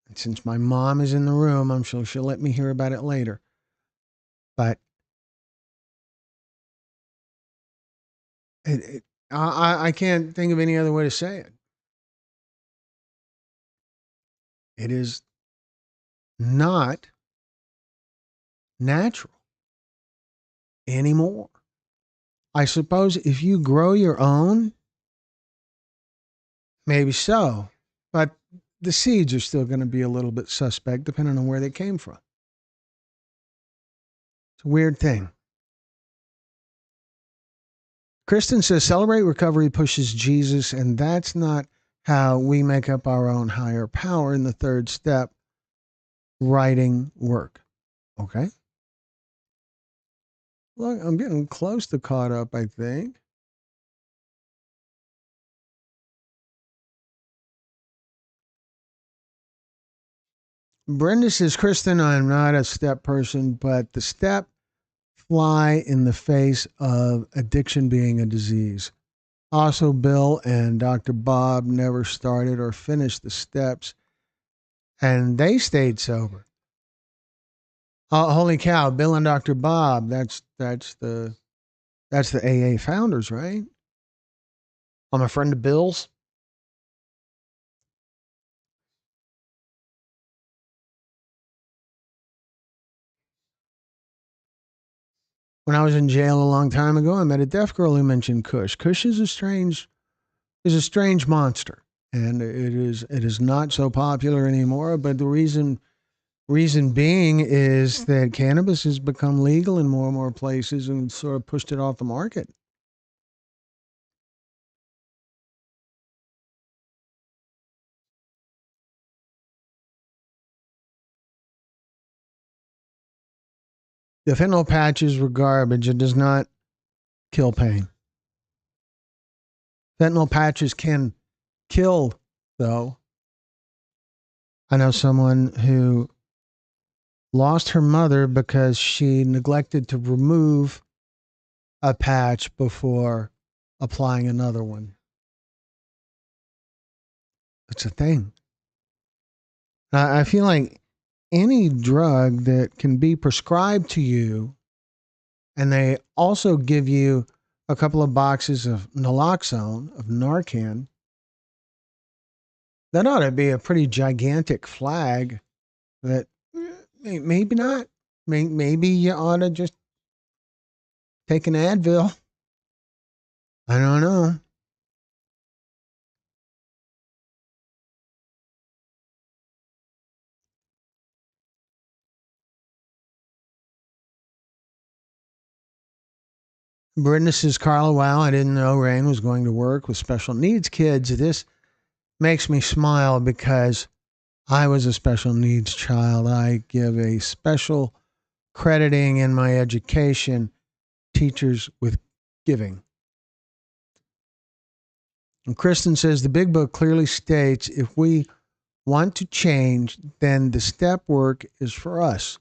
And since my mom is in the room, I'm sure she'll let me hear about it later. But I can't think of any other way to say it. It is not natural anymore. I suppose if you grow your own, maybe so. But the seeds are still going to be a little bit suspect depending on where they came from. It's a weird thing. Kristen says, celebrate recovery pushes Jesus, and that's not how we make up our own higher power in the third step, writing work. Okay. Look, I'm getting close to caught up, I think. Brenda says, Kristen, I'm not a step person, but the step fly in the face of addiction being a disease. Also, Bill and Dr. Bob never started or finished the steps, and they stayed sober. Oh, holy cow! Bill and Dr. Bob. That's the AA founders, right? I'm a friend of Bill's. When I was in jail a long time ago, I met a deaf girl who mentioned Kush. Kush is a strange monster, and it is not so popular anymore. But the reason being is that cannabis has become legal in more and more places and sort of pushed it off the market. The fentanyl patches were garbage. It does not kill pain. Fentanyl patches can kill, though. I know someone who lost her mother because she neglected to remove a patch before applying another one. It's a thing. I feel like any drug that can be prescribed to you and they also give you a couple of boxes of naloxone, of Narcan, that ought to be a pretty gigantic flag that maybe not. Maybe you ought to just take an Advil. I don't know. Brenda says, Carla, wow, I didn't know Rain was going to work with special needs kids. This makes me smile because I was a special needs child. I give a special crediting in my education, teachers with giving. And Kristen says, the big book clearly states if we want to change, then the step work is for us.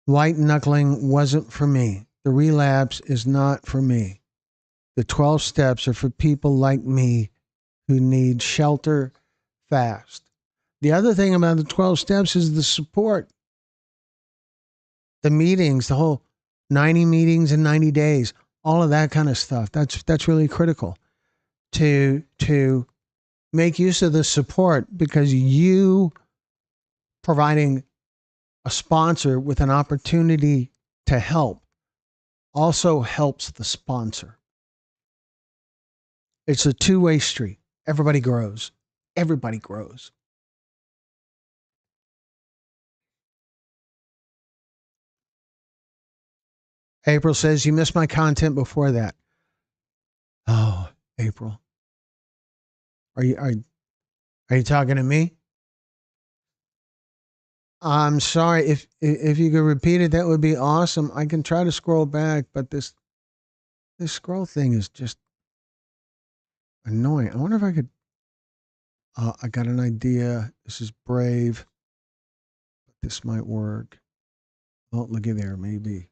White knuckling wasn't for me. The relapse is not for me. The 12 steps are for people like me who need shelter fast. The other thing about the 12 steps is the support, the meetings, the whole 90 meetings in 90 days, all of that kind of stuff. That's really critical. to make use of the support, because you providing a sponsor with an opportunity to help also helps the sponsor. It's a two-way street. Everybody grows. Everybody grows. April says, you missed my content before that. Oh, April. Are you talking to me? I'm sorry. If you could repeat it, that would be awesome. I can try to scroll back, but this scroll thing is just annoying. I wonder if I could. I got an idea. This is brave. This might work. Oh, looky there. Maybe.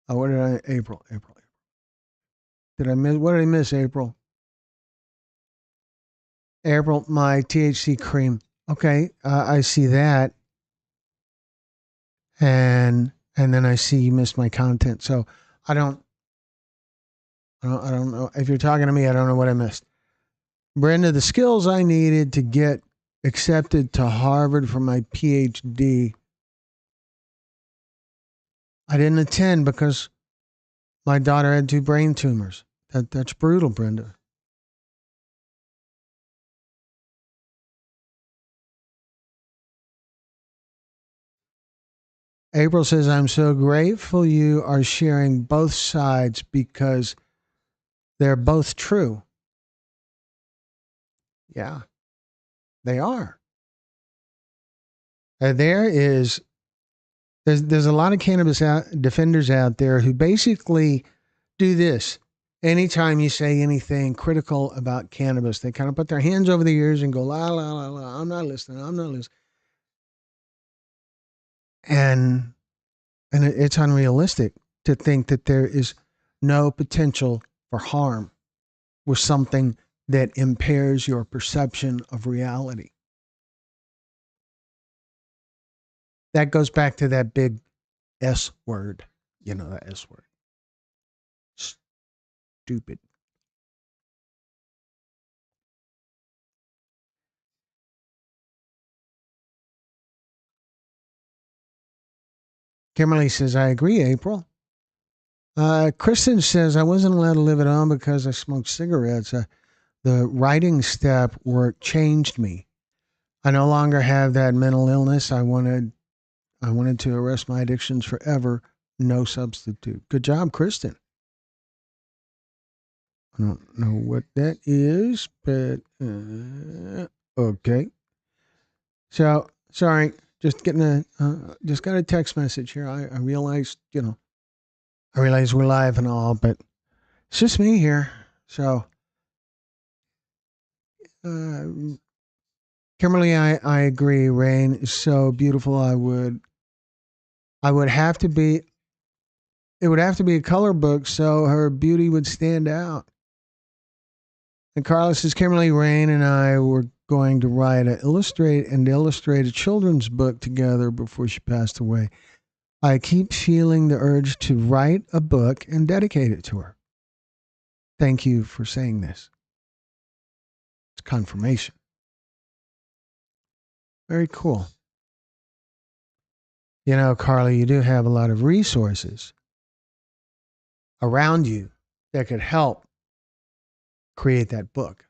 Oh, what did I? April. Did I miss? What did I miss? April. My THC cream. Okay, I see that, and then I see you missed my content. So I don't. I don't know if you're talking to me. I don't know what I missed. Brenda, the skills I needed to get accepted to Harvard for my PhD, I didn't attend because my daughter had two brain tumors. That's brutal, Brenda. April says, I'm so grateful you are sharing both sides because they're both true. Yeah, they are. There is there's a lot of cannabis defenders out there who basically do this. Anytime you say anything critical about cannabis, they kind of put their hands over their ears and go, la, la, la, la, I'm not listening. I'm not listening. And, and it's unrealistic to think that there is no potential for harm with something that impairs your perception of reality. That goes back to that big S word, the S word. Stupid. Kimberly says, I agree, April. Kristen says, I wasn't allowed to live at home because I smoked cigarettes. The writing step work changed me. I no longer have that mental illness. I wanted to arrest my addictions forever. No substitute. Good job, Kristen. I don't know what that is, but okay. So sorry, just got a text message here. I realized, I realize we're live and all, but it's just me here. So, uh, Kimberly, I agree. Rain is so beautiful. I would have to be. It would have to be a color book so her beauty would stand out. And Carlos says Kimberly Rain and I were going to write illustrate a children's book together before she passed away. I keep feeling the urge to write a book and dedicate it to her. Thank you for saying this. It's confirmation. Very cool. Carly, you do have a lot of resources around you that could help create that book.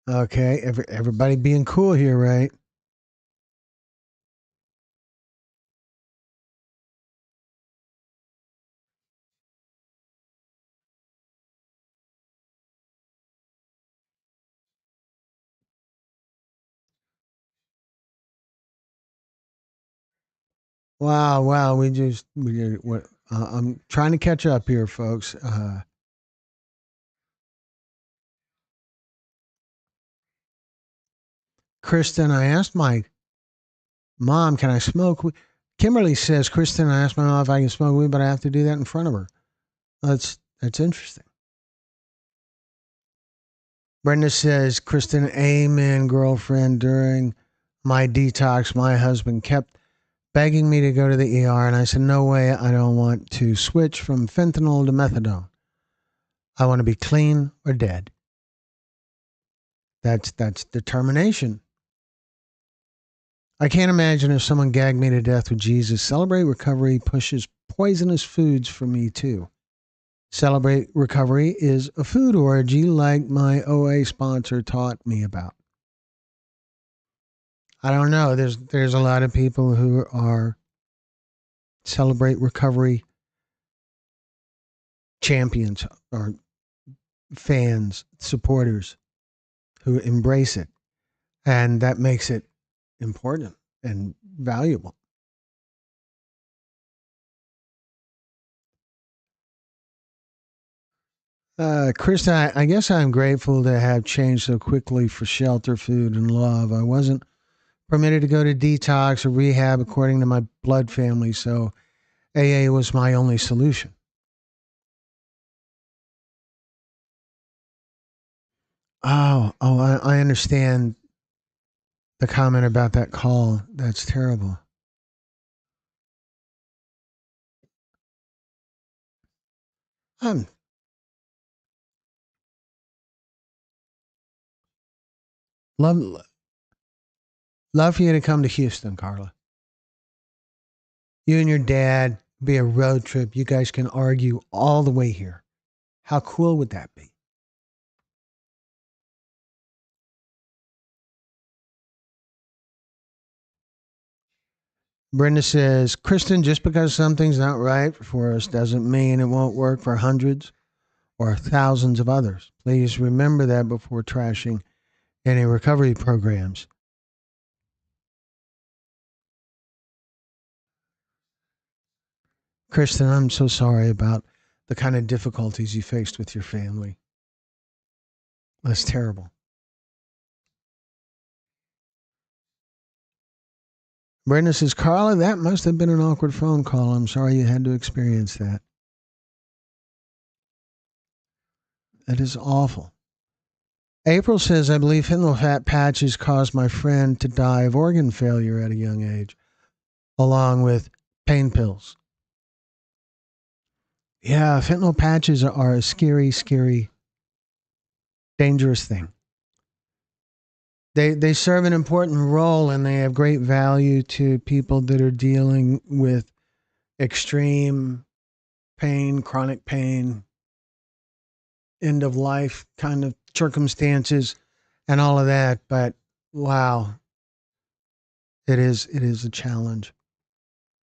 Okay, everybody being cool here, right? Wow, wow. We did what? I'm trying to catch up here, folks. Kristen, I asked my mom, can I smoke? Kimberly says, Kristen, I asked my mom if I can smoke weed, but I have to do that in front of her. That's interesting. Brenda says, Kristen, amen, girlfriend. During my detox, my husband kept begging me to go to the ER, and I said, no way, I don't want to switch from fentanyl to methadone. I want to be clean or dead. That's determination. I can't imagine if someone gagged me to death with Jesus. Celebrate Recovery pushes poisonous foods for me too. Celebrate Recovery is a food orgy like my OA sponsor taught me about. I don't know. There's a lot of people who are Celebrate Recovery champions or fans, supporters who embrace it, and that makes it important and valuable. Chris, I guess I'm grateful to have changed so quickly for shelter, food, and love. I wasn't permitted to go to detox or rehab according to my blood family, so AA was my only solution. I understand the comment about that call. That's terrible. Um, love, love for you to come to Houston, Carla. You and your dad be a road trip. You guys can argue all the way here. How cool would that be? Brenda says, Kristen, just because something's not right for us doesn't mean it won't work for hundreds or thousands of others. Please remember that before trashing any recovery programs. Kristen, I'm so sorry about the kind of difficulties you faced with your family. That's terrible. Brenda says, Carla, that must have been an awkward phone call. I'm sorry you had to experience that. That is awful. April says, I believe fentanyl fat patches caused my friend to die of organ failure at a young age, along with pain pills. Yeah, fentanyl patches are a scary, scary, dangerous thing. They serve an important role and they have great value to people that are dealing with extreme pain, chronic pain, end of life kind of circumstances and all of that. But wow, it is a challenge.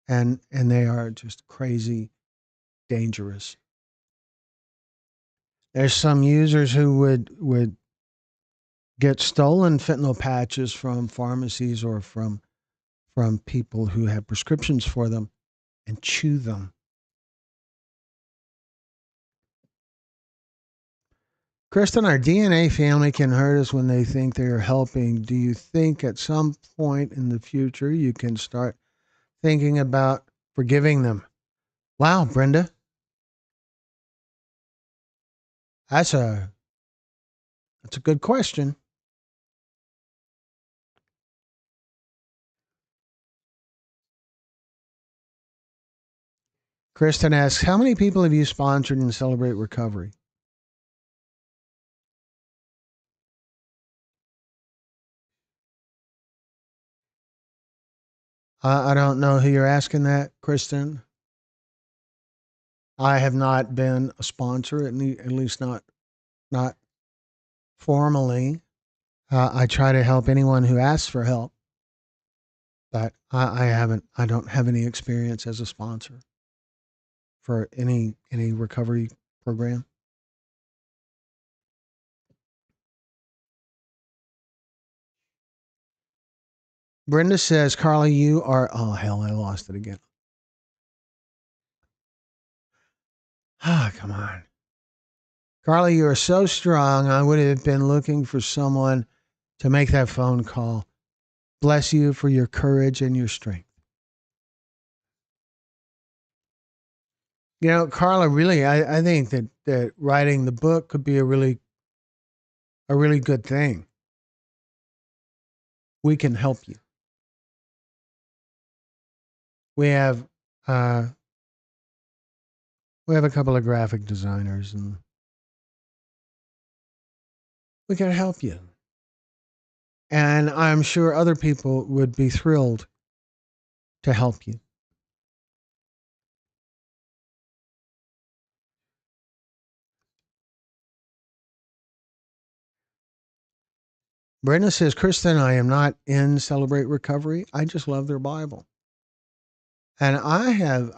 And they are just crazy dangerous. There's some users who would get stolen fentanyl patches from pharmacies or from people who have prescriptions for them and chew them. Kristen, our DNA family can hurt us when they think they are helping. Do you think at some point in the future you can start thinking about forgiving them? Wow, Brenda, that's a that's a good question. Kristen asks, how many people have you sponsored in Celebrate Recovery? I don't know who you're asking that, Kristen. I have not been a sponsor, at least not formally. I try to help anyone who asks for help, but I haven't. I don't have any experience as a sponsor for any recovery program. Brenda says, Carla, you are, oh, hell, I lost it again. Ah, come on. Carla, you are so strong. I would have been looking for someone to make that phone call. Bless you for your courage and your strength. You know, Carla, really, I think that writing the book could be a really good thing. We can help you. We have uh, we have a couple of graphic designers, and we can help you. And I'm sure other people would be thrilled to help you. Brenda says, Kristen, I am not in Celebrate Recovery. I just love their Bible. And I have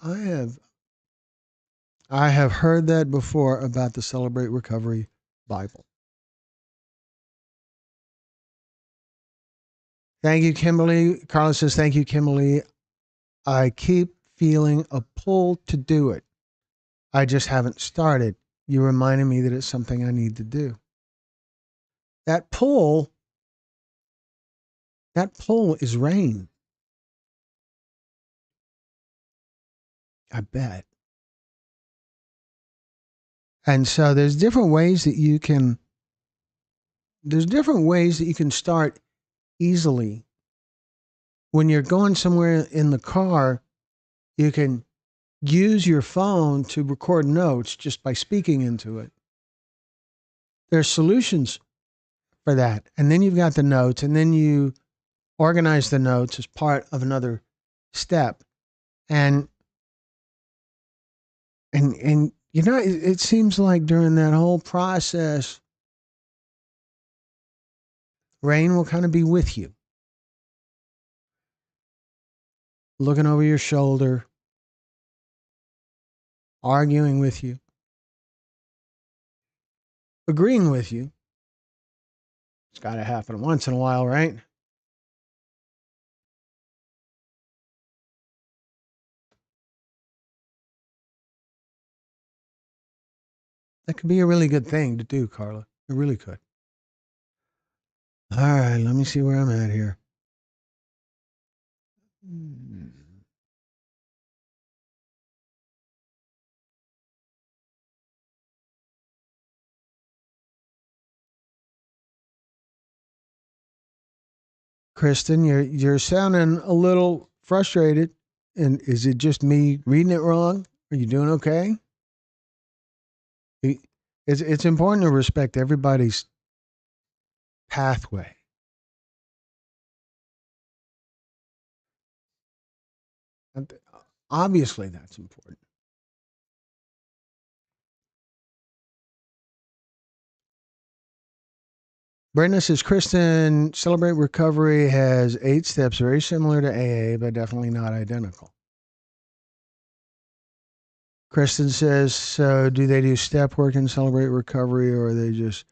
heard that before about the Celebrate Recovery Bible. Thank you, Kimberly. Carla says, thank you, Kimberly. I keep feeling a pull to do it. I just haven't started. You reminded me that it's something I need to do. That pull is rain. I bet. And so there's different ways that you can start easily. When you're going somewhere in the car, you can use your phone to record notes just by speaking into it. There's solutions for that. And then you've got the notes, and then you organize the notes as part of another step. And you know, it seems like during that whole process, rain will kind of be with you, looking over your shoulder, arguing with you, agreeing with you. It's got to happen once in a while, right? That could be a really good thing to do, Carla. It really could. All right, let me see where I'm at here. Kristen, you're sounding a little frustrated. And is it just me reading it wrong? Are you doing okay? It's important to respect everybody's pathway. And obviously, that's important. Brenda says, Kristen, Celebrate Recovery has 8 steps, very similar to AA, but definitely not identical. Kristen says, so do they do step work in Celebrate Recovery, or they just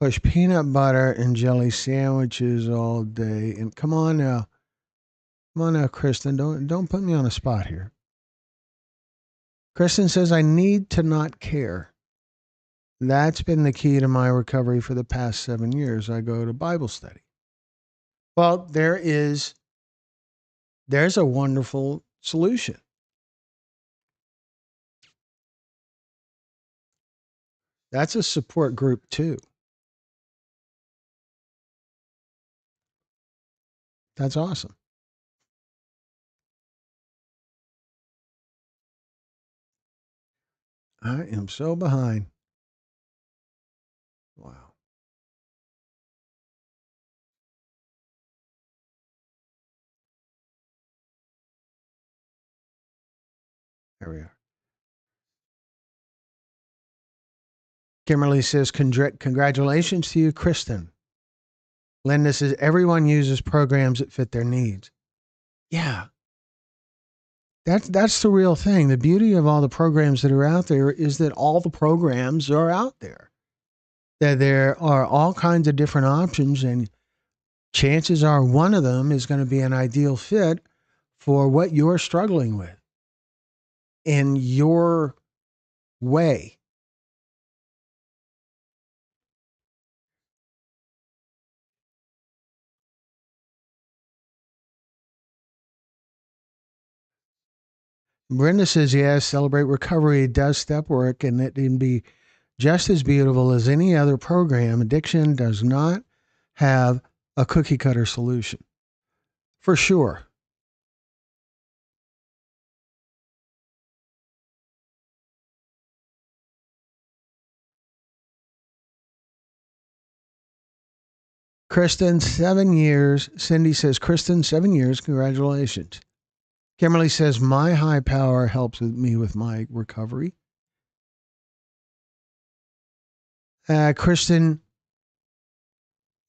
push peanut butter and jelly sandwiches all day? And come on now, Kristen, don't put me on a spot here. Kristen says, I need to not care. That's been the key to my recovery for the past 7 years. I go to Bible study. Well, there's a wonderful solution. That's a support group too. That's awesome. I am so behind. Wow. There we are. Kimberly says, congratulations to you, Kristen. Linda says, everyone uses programs that fit their needs. Yeah. That's the real thing. The beauty of all the programs that are out there is that all the programs are out there. That there are all kinds of different options, and chances are one of them is going to be an ideal fit for what you're struggling with in your way. Brenda says, yes, celebrate recovery does step work and it can be just as beautiful as any other program. Addiction does not have a cookie cutter solution. For sure. Kristen, 7 years. Cindy says, Kristen, 7 years. Congratulations. Kimberly says, my high power helps me with my recovery. Kristen,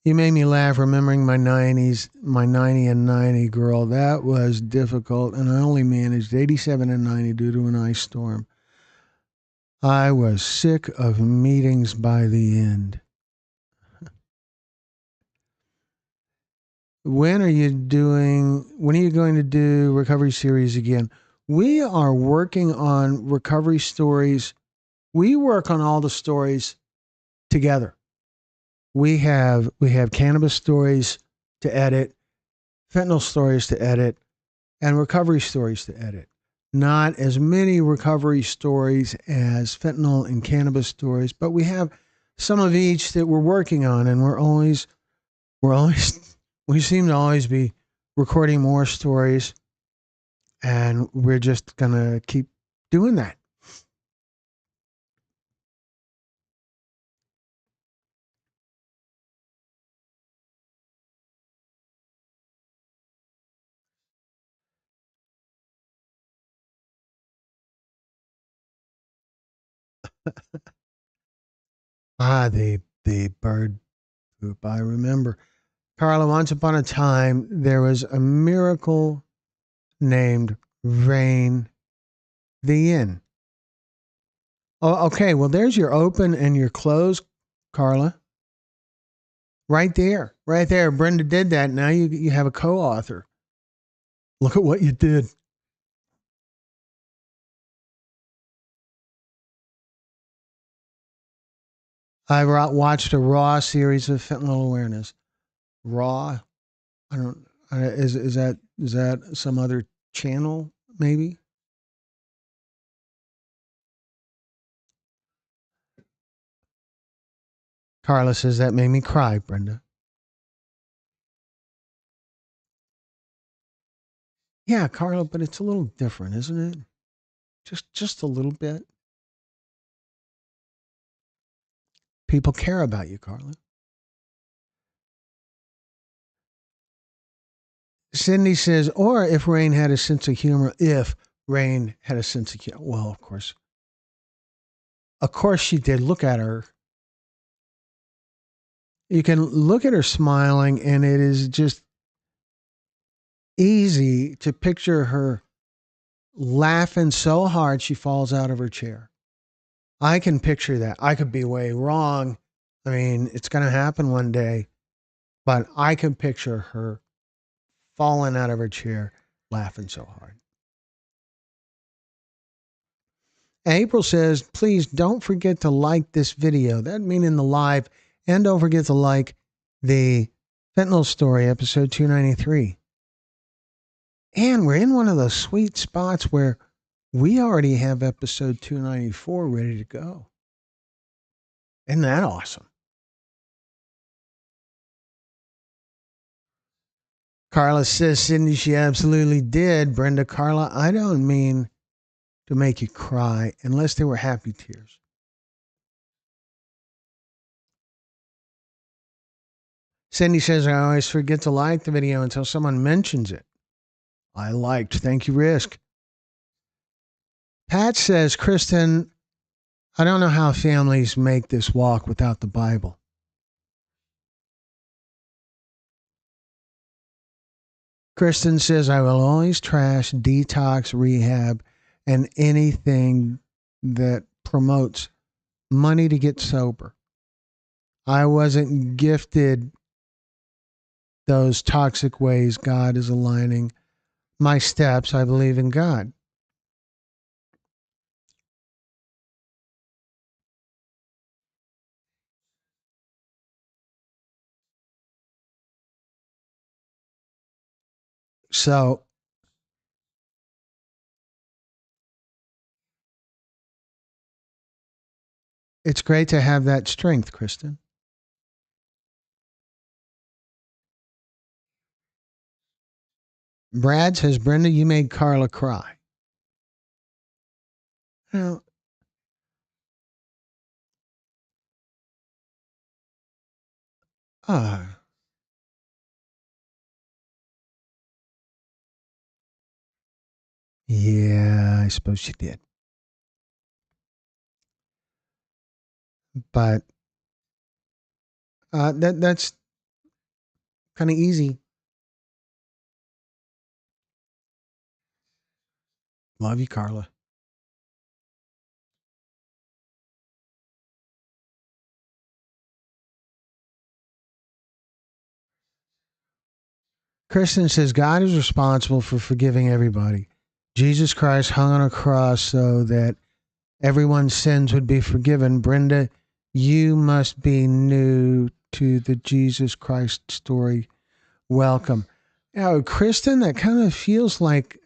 you made me laugh remembering my 90s, my 90 and 90 girl. That was difficult, and I only managed 87 and 90 due to an ice storm. I was sick of meetings by the end. When are you going to do recovery series again? We are working on recovery stories. We work on all the stories together. We have cannabis stories to edit, fentanyl stories to edit, and recovery stories to edit. Not as many recovery stories as fentanyl and cannabis stories, but we have some of each that we're working on, and we're always we seem to always be recording more stories, and we're just gonna keep doing that. The bird poop. I remember, Carla. Once upon a time, there was a miracle named Rain the Inn. Oh, okay. Well, there's your open and your close, Carla. Right there. Right there. Brenda did that. Now you have a co author. Look at what you did. I watched a Raw series of fentanyl awareness. Raw. I don't. Is that some other channel? Maybe. Carla says that made me cry. Brenda. Yeah, Carla, but it's a little different, isn't it? Just a little bit. People care about you, Carla. Cindy says, or if Rain had a sense of humor, if Rain had a sense of humor. Well, of course. Of course she did. Look at her. You can look at her smiling, and it is just easy to picture her laughing so hard she falls out of her chair. I can picture that. I could be way wrong. I mean, it's going to happen one day, but I can picture her falling out of her chair laughing so hard. April says, please don't forget to like this video. That meaning the live, and don't forget to like the fentanyl story, episode 293. And we're in one of those sweet spots where we already have episode 294 ready to go. Isn't that awesome? Carla says, Cindy, she absolutely did. Brenda, Carla, I don't mean to make you cry unless they were happy tears. Cindy says, I always forget to like the video until someone mentions it. I liked. Thank you, Risk. Pat says, Kristen, I don't know how families make this walk without the Bible. Kristen says, I will always trash detox, rehab, and anything that promotes money to get sober. I wasn't gifted those toxic ways, God is aligning my steps. I believe in God. So it's great to have that strength, Kristen. Brad says, Brenda, you made Carla cry. Well, uh, yeah, I suppose she did. But that's kind of easy. Love you, Carla. Kristen says, God is responsible for forgiving everybody. Jesus Christ hung on a cross so that everyone's sins would be forgiven. Brenda, you must be new to the Jesus Christ story. Welcome. Now, Kristen, that kind of feels like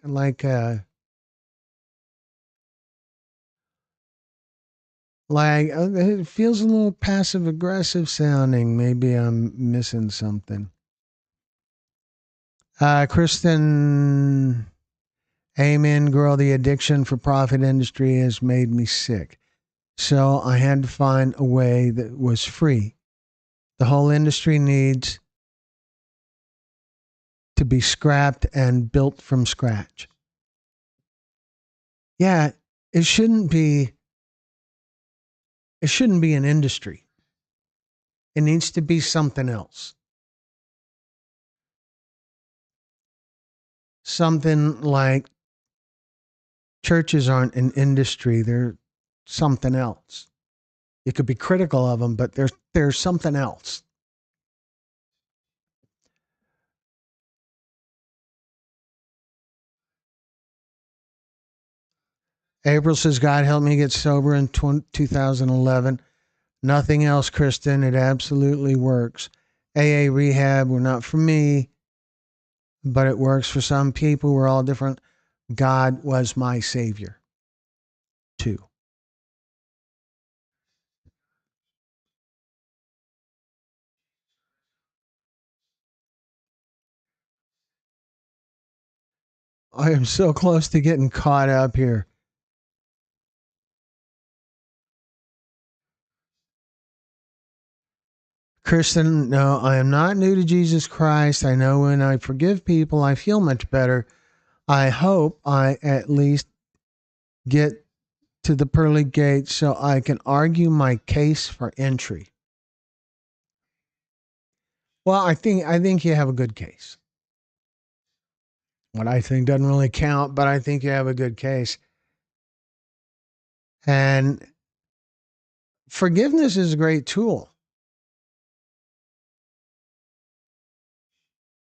it feels a little passive aggressive sounding. Maybe I'm missing something. Kristen, amen, girl. The addiction for profit industry has made me sick. So I had to find a way that was free. The whole industry needs to be scrapped and built from scratch. Yeah, it shouldn't be it shouldn't be an industry. It needs to be something else. Something like churches aren't an industry, they're something else. You could be critical of them, but there's something else. April says, God help me get sober in 2011. Nothing else, Kristen. It absolutely works. AA rehab were not for me, but it works for some people. We're all different. God was my savior, too. I am so close to getting caught up here. Kristen, no, I am not new to Jesus Christ. I know when I forgive people, I feel much better. I hope I at least get to the pearly gates so I can argue my case for entry. Well, I think you have a good case. What I think doesn't really count, but I think you have a good case. And forgiveness is a great tool.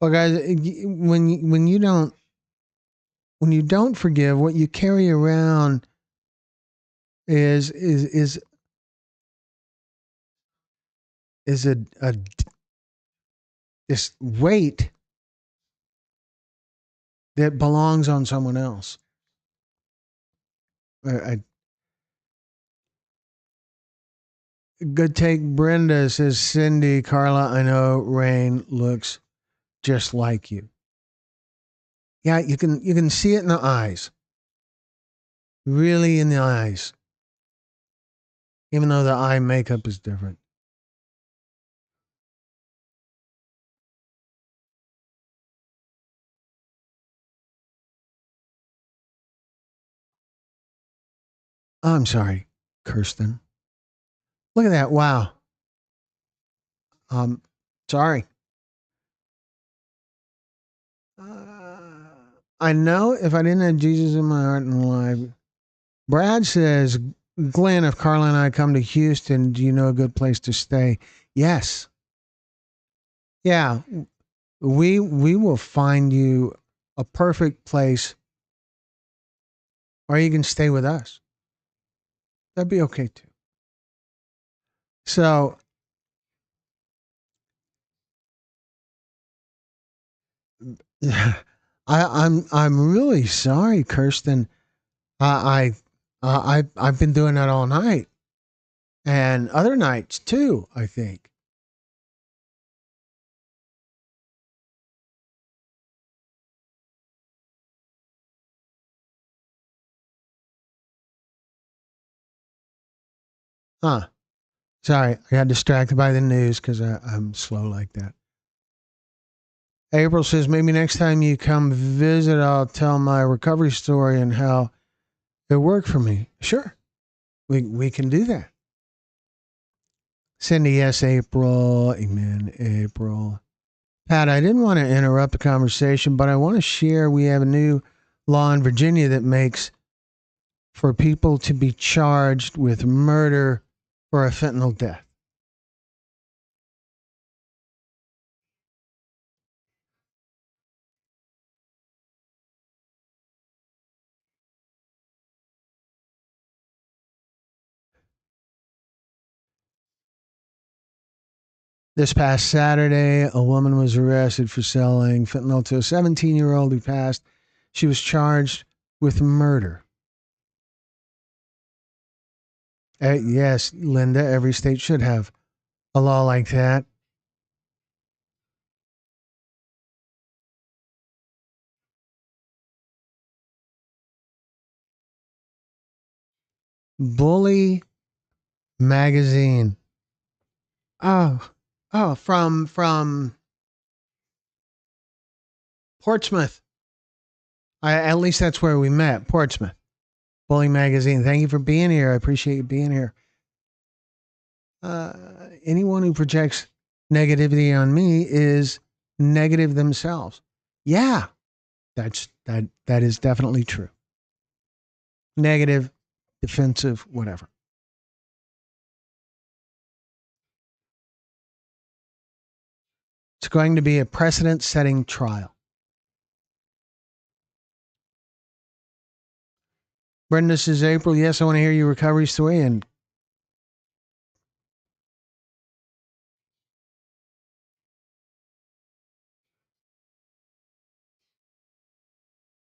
But guys, when you don't forgive, what you carry around is is a this weight that belongs on someone else. I, good take, Brenda says Cindy, Carla. I know Rain looks just like you. Yeah, you can see it in the eyes, really in the eyes, even though the eye makeup is different. Oh, I'm sorry, Kirsten. Look at that! Wow. Um, sorry. I know if I didn't have Jesus in my heart and life. Brad says, Glenn, if Carla and I come to Houston, do you know a good place to stay? Yes. Yeah. We will find you a perfect place, or you can stay with us. That'd be okay too. So I'm really sorry, Kirsten. I've been doing that all night and other nights too. I think huh. Sorry, I got distracted by the news because I'm slow like that. April says maybe next time you come visit, I'll tell my recovery story and how it worked for me. Sure, we can do that. Cindy, yes, April. Amen, April. Pat, I didn't want to interrupt the conversation, but I want to share we have a new law in Virginia that makes for people to be charged with murder for a fentanyl death. This past Saturday, a woman was arrested for selling fentanyl to a 17-year-old who passed. She was charged with murder. Yes, Linda, every state should have a law like that. Bully magazine. Oh, from Portsmouth. At least that's where we met, Portsmouth. Bully magazine. Thank you for being here. I appreciate you being here. Uh, Anyone who projects negativity on me is negative themselves. Yeah, that is definitely true. Negative, defensive, whatever. It's going to be a precedent-setting trial. Brenda says, April, yes, I want to hear your recovery story. And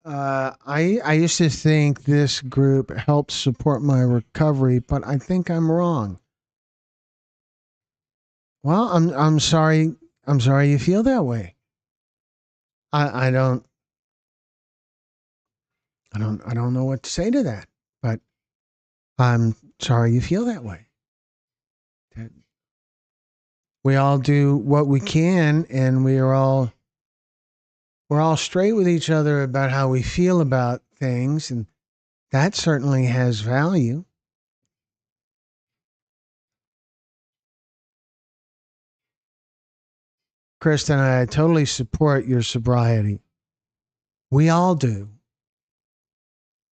I used to think this group helps support my recovery, but I think I'm wrong. Well, I'm sorry. I'm sorry you feel that way. I don't I don't know what to say to that, but I'm sorry you feel that way. We all do what we can, and we're all straight with each other about how we feel about things, and that certainly has value. Kristen, I totally support your sobriety. We all do.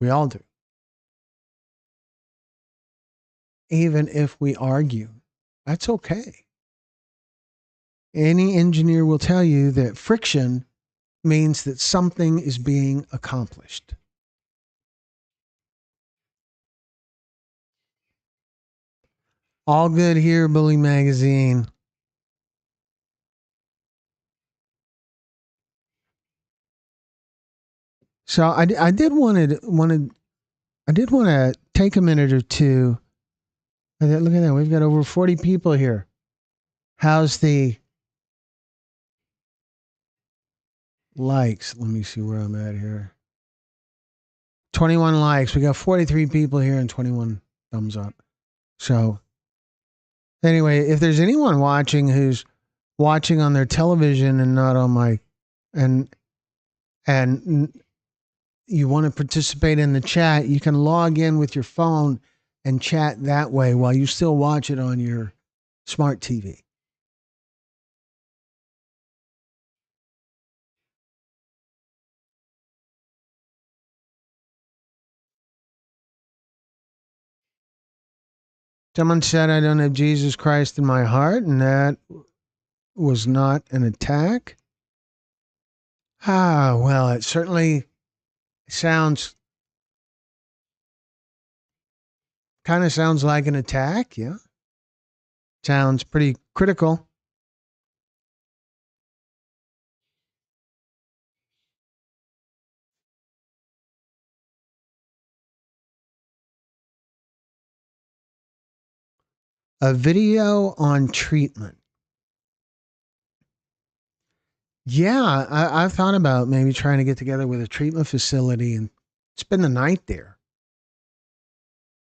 We all do. Even if we argue, that's okay. Any engineer will tell you that friction means that something is being accomplished. All good here, Bully Magazine. So I did I did want to take a minute or two. Look at that, we've got over 40 people here. How's the likes? Let me see where I'm at here. 21 likes. We got 43 people here and 21 thumbs up. So anyway, if there's anyone watching who's watching on their television and not on my and and you want to participate in the chat, you can log in with your phone and chat that way while you still watch it on your smart TV. Someone said I don't have Jesus Christ in my heart, and that was not an attack. Ah, well, it certainly sounds kind of sounds like an attack. Yeah. Sounds pretty critical. A video on treatment. Yeah, I've thought about maybe trying to get together with a treatment facility and spend the night there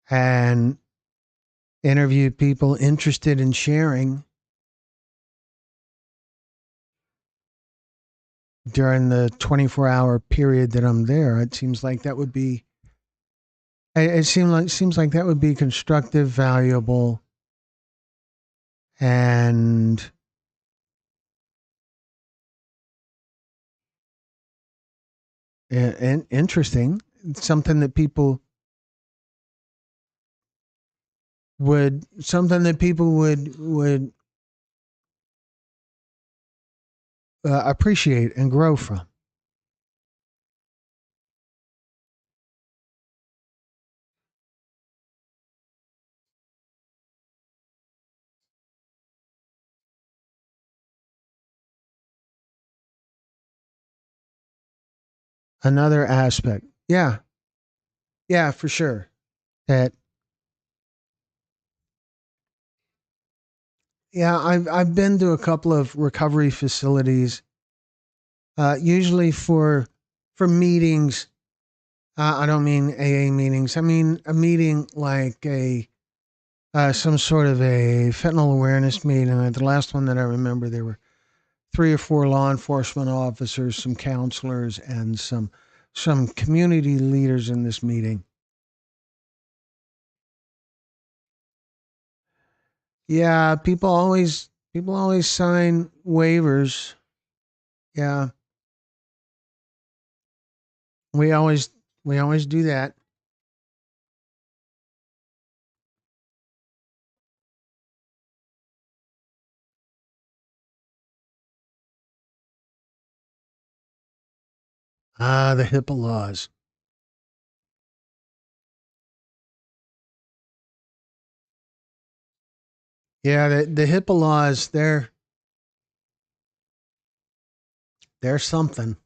and interview people interested in sharing during the 24-hour period that I'm there. It seems like that would be. It seems like that would be constructive, valuable, and interesting. Something that people would appreciate and grow from. Another aspect. Yeah, yeah, for sure. That yeah, I've been to a couple of recovery facilities, usually for meetings. I don't mean AA meetings. I mean a meeting like a some sort of a fentanyl awareness meeting. The last one that I remember, there were three or four law enforcement officers, some counselors, and some community leaders in this meeting. Yeah, people always sign waivers. Yeah, we always we always do that. Ah, the HIPAA laws. Yeah, the HIPAA laws. They're something.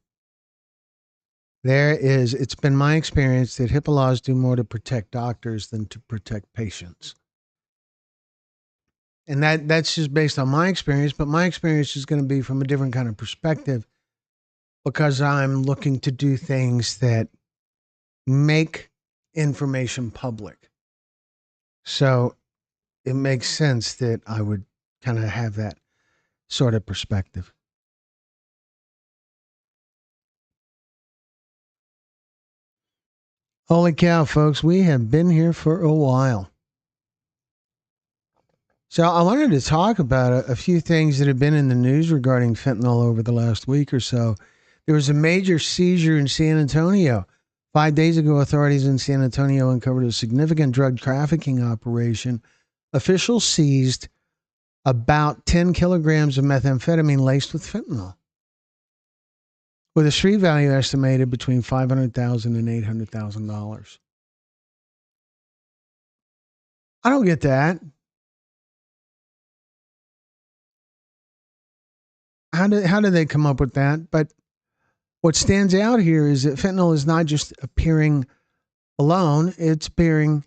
There is. It's been my experience that HIPAA laws do more to protect doctors than to protect patients, and that's just based on my experience. But my experience is going to be from a different kind of perspective because I'm looking to do things that make information public. So it makes sense that I would kind of have that sort of perspective. Holy cow, folks, we have been here for a while. So I wanted to talk about a few things that have been in the news regarding fentanyl over the last week or so. There was a major seizure in San Antonio. 5 days ago, authorities in San Antonio uncovered a significant drug trafficking operation. Officials seized about 10 kilograms of methamphetamine laced with fentanyl, with a street value estimated between $500,000 and $800,000. I don't get that. How did they come up with that? But what stands out here is that fentanyl is not just appearing alone; it's being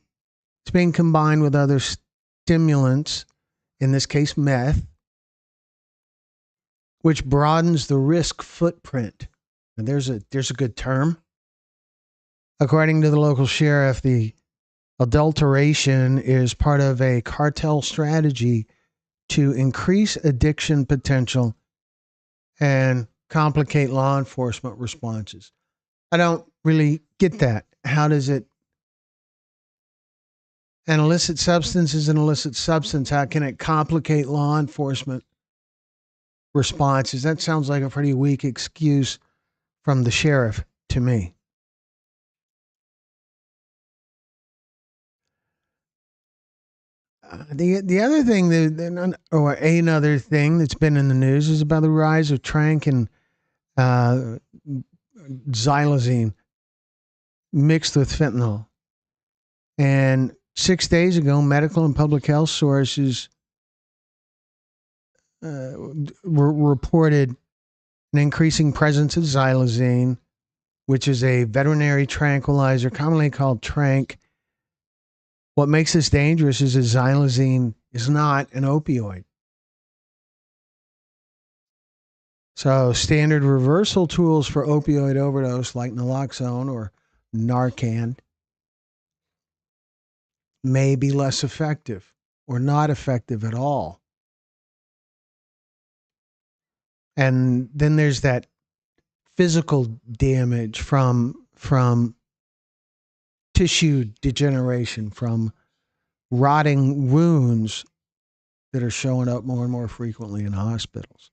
combined with other stimulants, in this case, meth, which broadens the risk footprint. And there's a good term. According to the local sheriff, the adulteration is part of a cartel strategy to increase addiction potential and complicate law enforcement responses. I don't really get that. How does it? An illicit substance is an illicit substance. How can it complicate law enforcement responses? That sounds like a pretty weak excuse from the sheriff to me. The other thing or another thing that's been in the news is about the rise of trank and xylazine mixed with fentanyl. And 6 days ago, medical and public health sources reported an increasing presence of xylazine, which is a veterinary tranquilizer, commonly called tranq. What makes this dangerous is that xylazine is not an opioid. So standard reversal tools for opioid overdose like naloxone or Narcan may be less effective or not effective at all. And then there's that physical damage from tissue degeneration, from rotting wounds that are showing up more and more frequently in hospitals.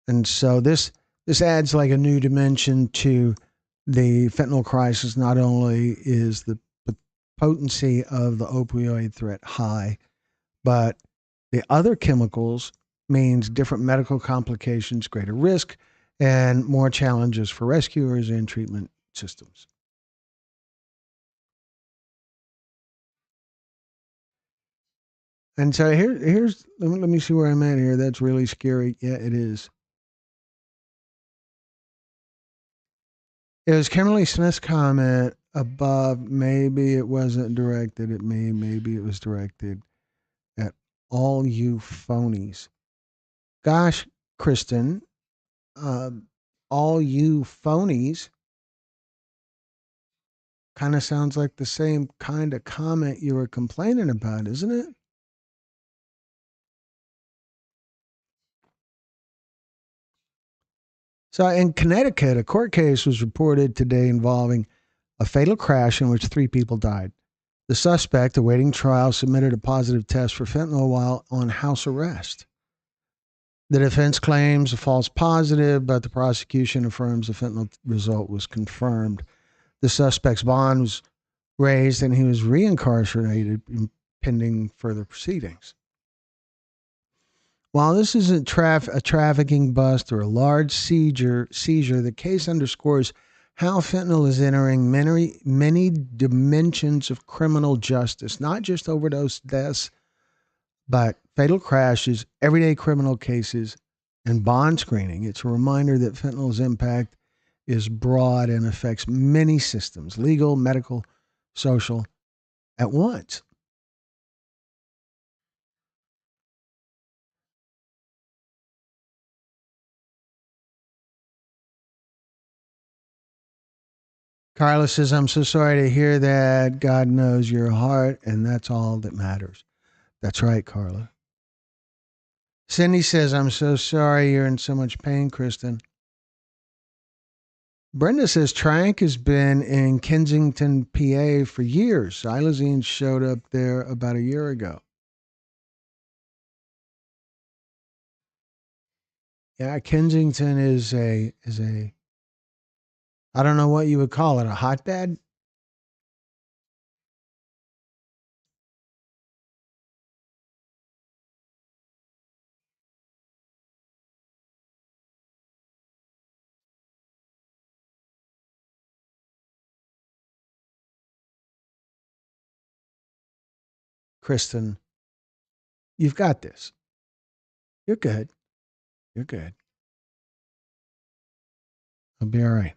And so this adds like a new dimension to the fentanyl crisis. Not only is the potency of the opioid threat high, but the other chemicals means different medical complications, greater risk, and more challenges for rescuers and treatment systems. And so here's let me see where I'm at here. That's really scary. Yeah, it is. It was Kimberly Smith's comment above. Maybe it wasn't directed at me. Maybe it was directed at all you phonies. Gosh, Kristen, um, all you phonies kind of sounds like the same kind of comment you were complaining about, isn't it? So in Connecticut, a court case was reported today involving a fatal crash in which 3 people died. The suspect, awaiting trial, submitted a positive test for fentanyl while on house arrest. The defense claims a false positive, but the prosecution affirms the fentanyl result was confirmed. The suspect's bond was raised and he was reincarcerated pending further proceedings. While this isn't a trafficking bust or a large seizure, the case underscores how fentanyl is entering many dimensions of criminal justice, not just overdose deaths, but fatal crashes, everyday criminal cases, and bond screening. It's a reminder that fentanyl's impact is broad and affects many systems, legal, medical, social, at once. Carla says, I'm so sorry to hear that. God knows your heart, and that's all that matters. That's right, Carla. Cindy says, I'm so sorry you're in so much pain, Kristen. Brenda says, Trank has been in Kensington, PA for years. Xylazine showed up there about a year ago. Yeah, Kensington is a I don't know what you would call it, a hotbed? Kristen, you've got this. You're good. You're good. I'll be all right.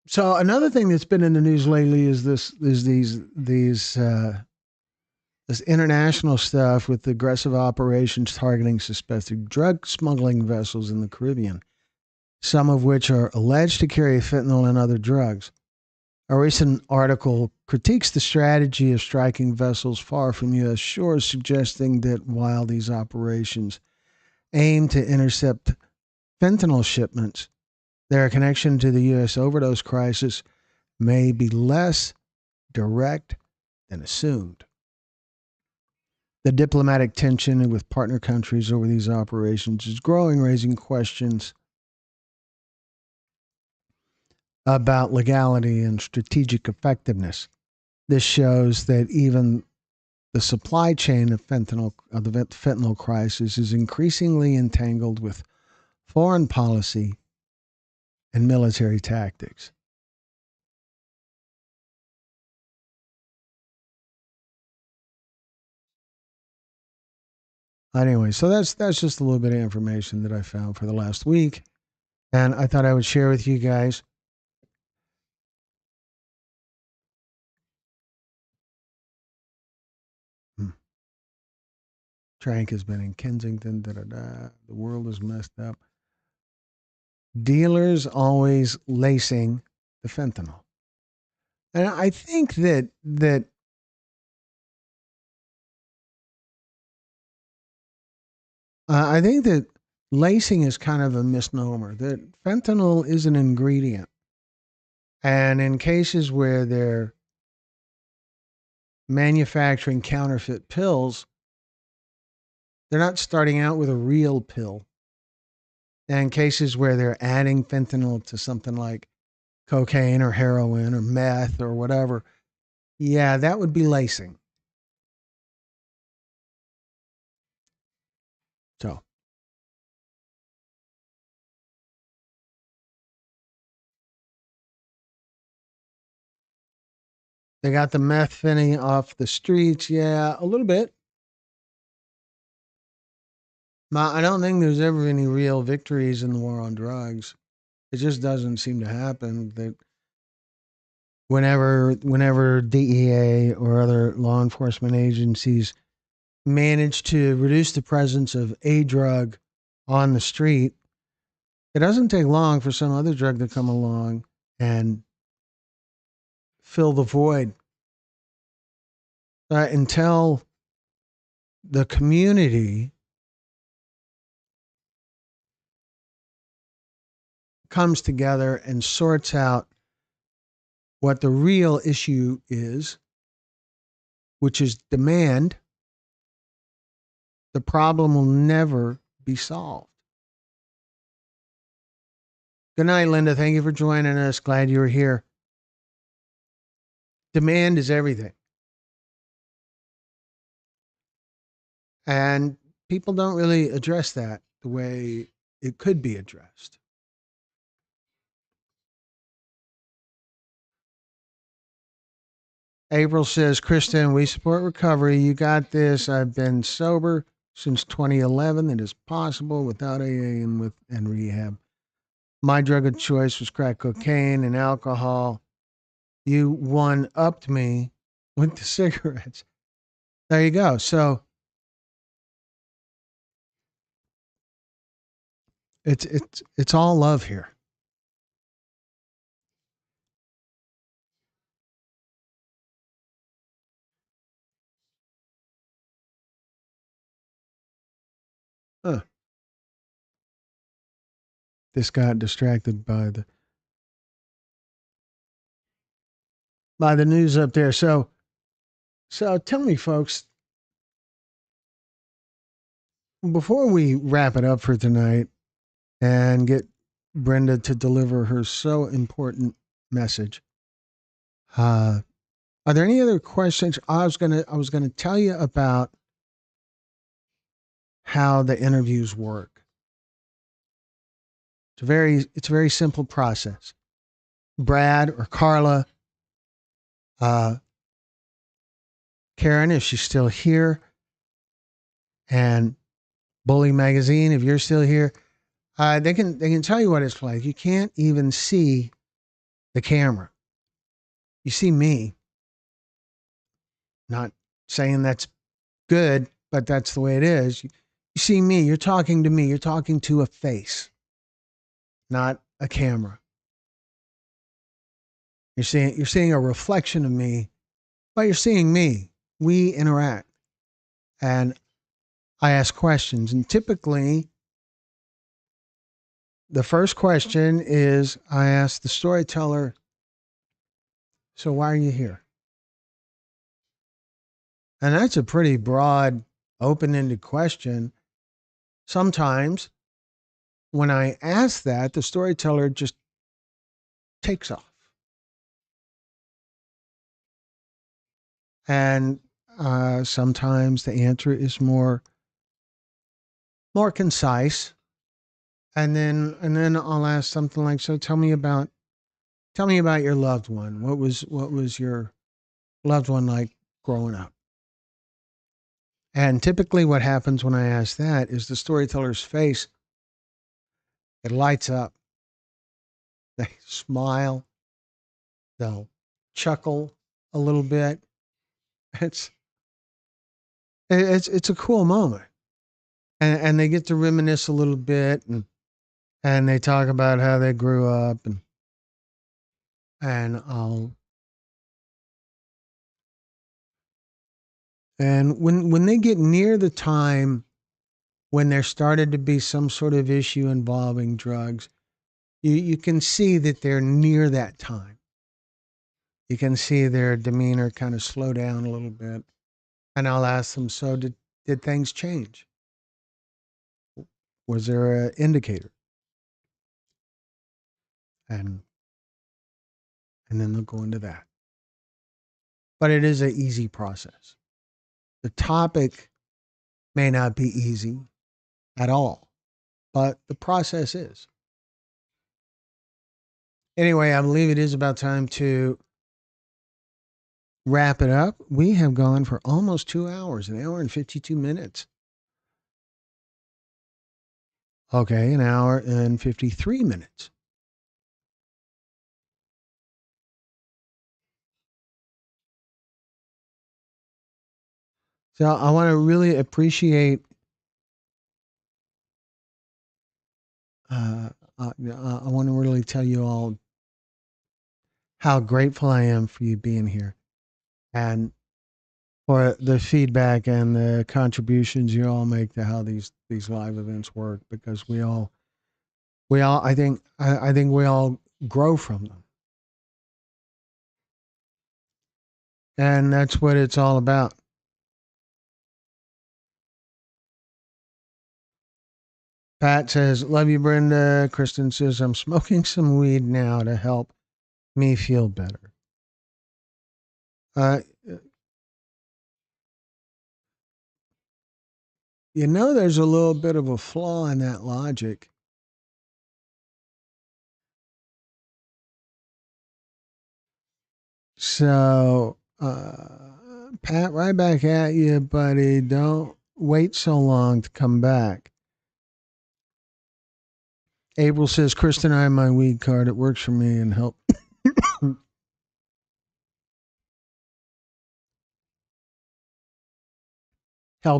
So another thing that's been in the news lately is this international stuff with aggressive operations targeting suspected drug smuggling vessels in the Caribbean, some of which are alleged to carry fentanyl and other drugs. A recent article critiques the strategy of striking vessels far from U.S. shores, suggesting that while these operations aim to intercept fentanyl shipments, their connection to the U.S. overdose crisis may be less direct than assumed. The diplomatic tension with partner countries over these operations is growing, raising questions about legality and strategic effectiveness. This shows that even the supply chain of the fentanyl crisis is increasingly entangled with foreign policy and military tactics. Anyway, so that's just a little bit of information that I found for the last week, and I thought I would share with you guys. Trank has been in Kensington. Da, da, da. The world is messed up. Dealers always lacing the fentanyl, and I think that I think that lacing is kind of a misnomer. That fentanyl is an ingredient, and in cases where they're manufacturing counterfeit pills, they're not starting out with a real pill. And in cases where they're adding fentanyl to something like cocaine or heroin or meth or whatever, yeah, that would be lacing. So they got the meth thinning off the streets. Yeah, a little bit. I don't think there's ever any real victories in the war on drugs. It just doesn't seem to happen. That whenever DEA or other law enforcement agencies manage to reduce the presence of a drug on the street, it doesn't take long for some other drug to come along and fill the void. Until the community comes together and sorts out what the real issue is, which is demand, the problem will never be solved. Good night, Linda. Thank you for joining us. Glad you were here. Demand is everything. And people don't really address that the way it could be addressed. April says, Kristen, we support recovery. You got this. I've been sober since 2011. It is possible without AA and rehab. My drug of choice was crack cocaine and alcohol. You one upped me with the cigarettes. There you go. So it's all love here. Huh. This got distracted by the news up there. So tell me, folks, before we wrap it up for tonight and get Brenda to deliver her so important message, are there any other questions? I was gonna tell you about how the interviews work. It's a very simple process. Brad or Carla, uh, Karen, if she's still here, and Bully Magazine, if you're still here, they can tell you what it's like. You can't even see the camera. You see me. Not saying that's good, but that's the way it is. You see me. You're talking to me. You're talking to a face, not a camera. You're seeing a reflection of me, but you're seeing me. We interact, and I ask questions, and typically the first question is I ask the storyteller, so why are you here? And that's a pretty broad, open ended question. Sometimes when I ask that, the storyteller just takes off. And Sometimes the answer is more concise, and then I'll ask something like, "So tell me about your loved one. What was your loved one like growing up?" And typically, what happens when I ask that is the storyteller's face, it lights up. They smile, they'll chuckle a little bit. It's it's a cool moment, and they get to reminisce a little bit, and they talk about how they grew up, and I'll and when they get near the time when there started to be some sort of issue involving drugs, you can see that they're near that time. You can see their demeanor kind of slow down a little bit. And I'll ask them, so did things change? Was there an indicator? And and then they'll go into that. But it is an easy process. The topic may not be easy at all, but the process is. Anyway, I believe it is about time to wrap it up. We have gone for almost 2 hours, an hour and 52 minutes. Okay, an hour and 53 minutes. So I want to really appreciate, uh, I want to really tell you all how grateful I am for you being here and for the feedback and the contributions you all make to how these live events work, because we all I think we all grow from them. And that's what it's all about. Pat says, "Love you, Brenda." Kristen says, "I'm smoking some weed now to help me feel better." Uh, there's a little bit of a flaw in that logic. So, Pat, right back at you, buddy. Don't wait so long to come back. April says, "Kristen, I have my weed card. It works for me and helped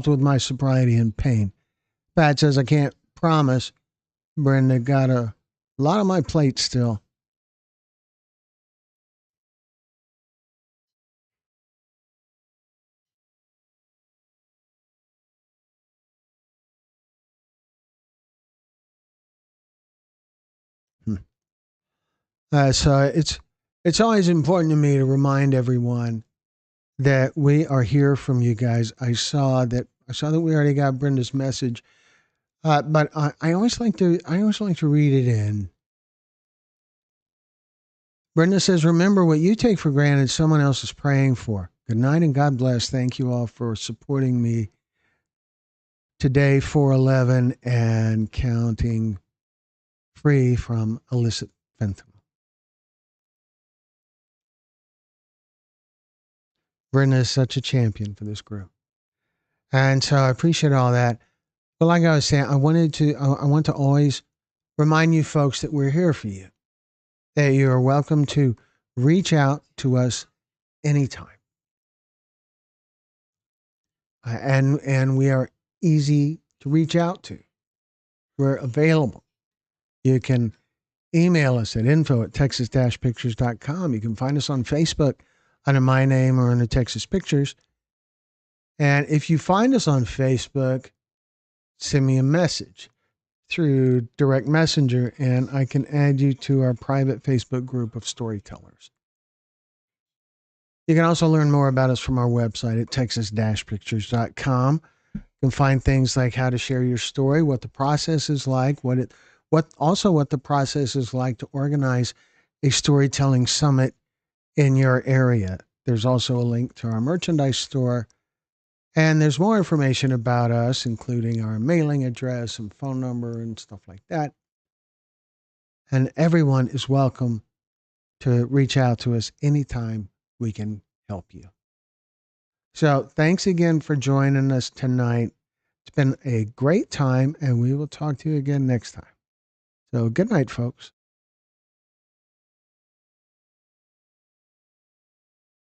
with my sobriety and pain." Pat says, "I can't promise. Brenda got a lot on my plate still." Hmm. So it's always important to me to remind everyone that we are here from you guys. I saw that we already got Brenda's message, but I always like to read it in. Brenda says, "Remember, what you take for granted, someone else is praying for. Good night and God bless. Thank you all for supporting me today, 411 and counting, free from illicit fentanyl." Brenda is such a champion for this group. And so I appreciate all that. But like I was saying, I want to always remind you folks that we're here for you, that you are welcome to reach out to us anytime. And we are easy to reach out to. We're available. You can email us at info@texas-pictures.com. You can find us on Facebook under my name or under Texas Pictures. And if you find us on Facebook, send me a message through direct messenger and I can add you to our private Facebook group of storytellers. You can also learn more about us from our website at texas-pictures.com. You can find things like how to share your story, what the process is like, what the process is like to organize a storytelling summit in your area. There's also a link to our merchandise store And there's more information about us, including our mailing address and phone number and stuff like that. And everyone is welcome to reach out to us anytime we can help you. So thanks again for joining us tonight. It's been a great time, and we will talk to you again next time. So good night, folks.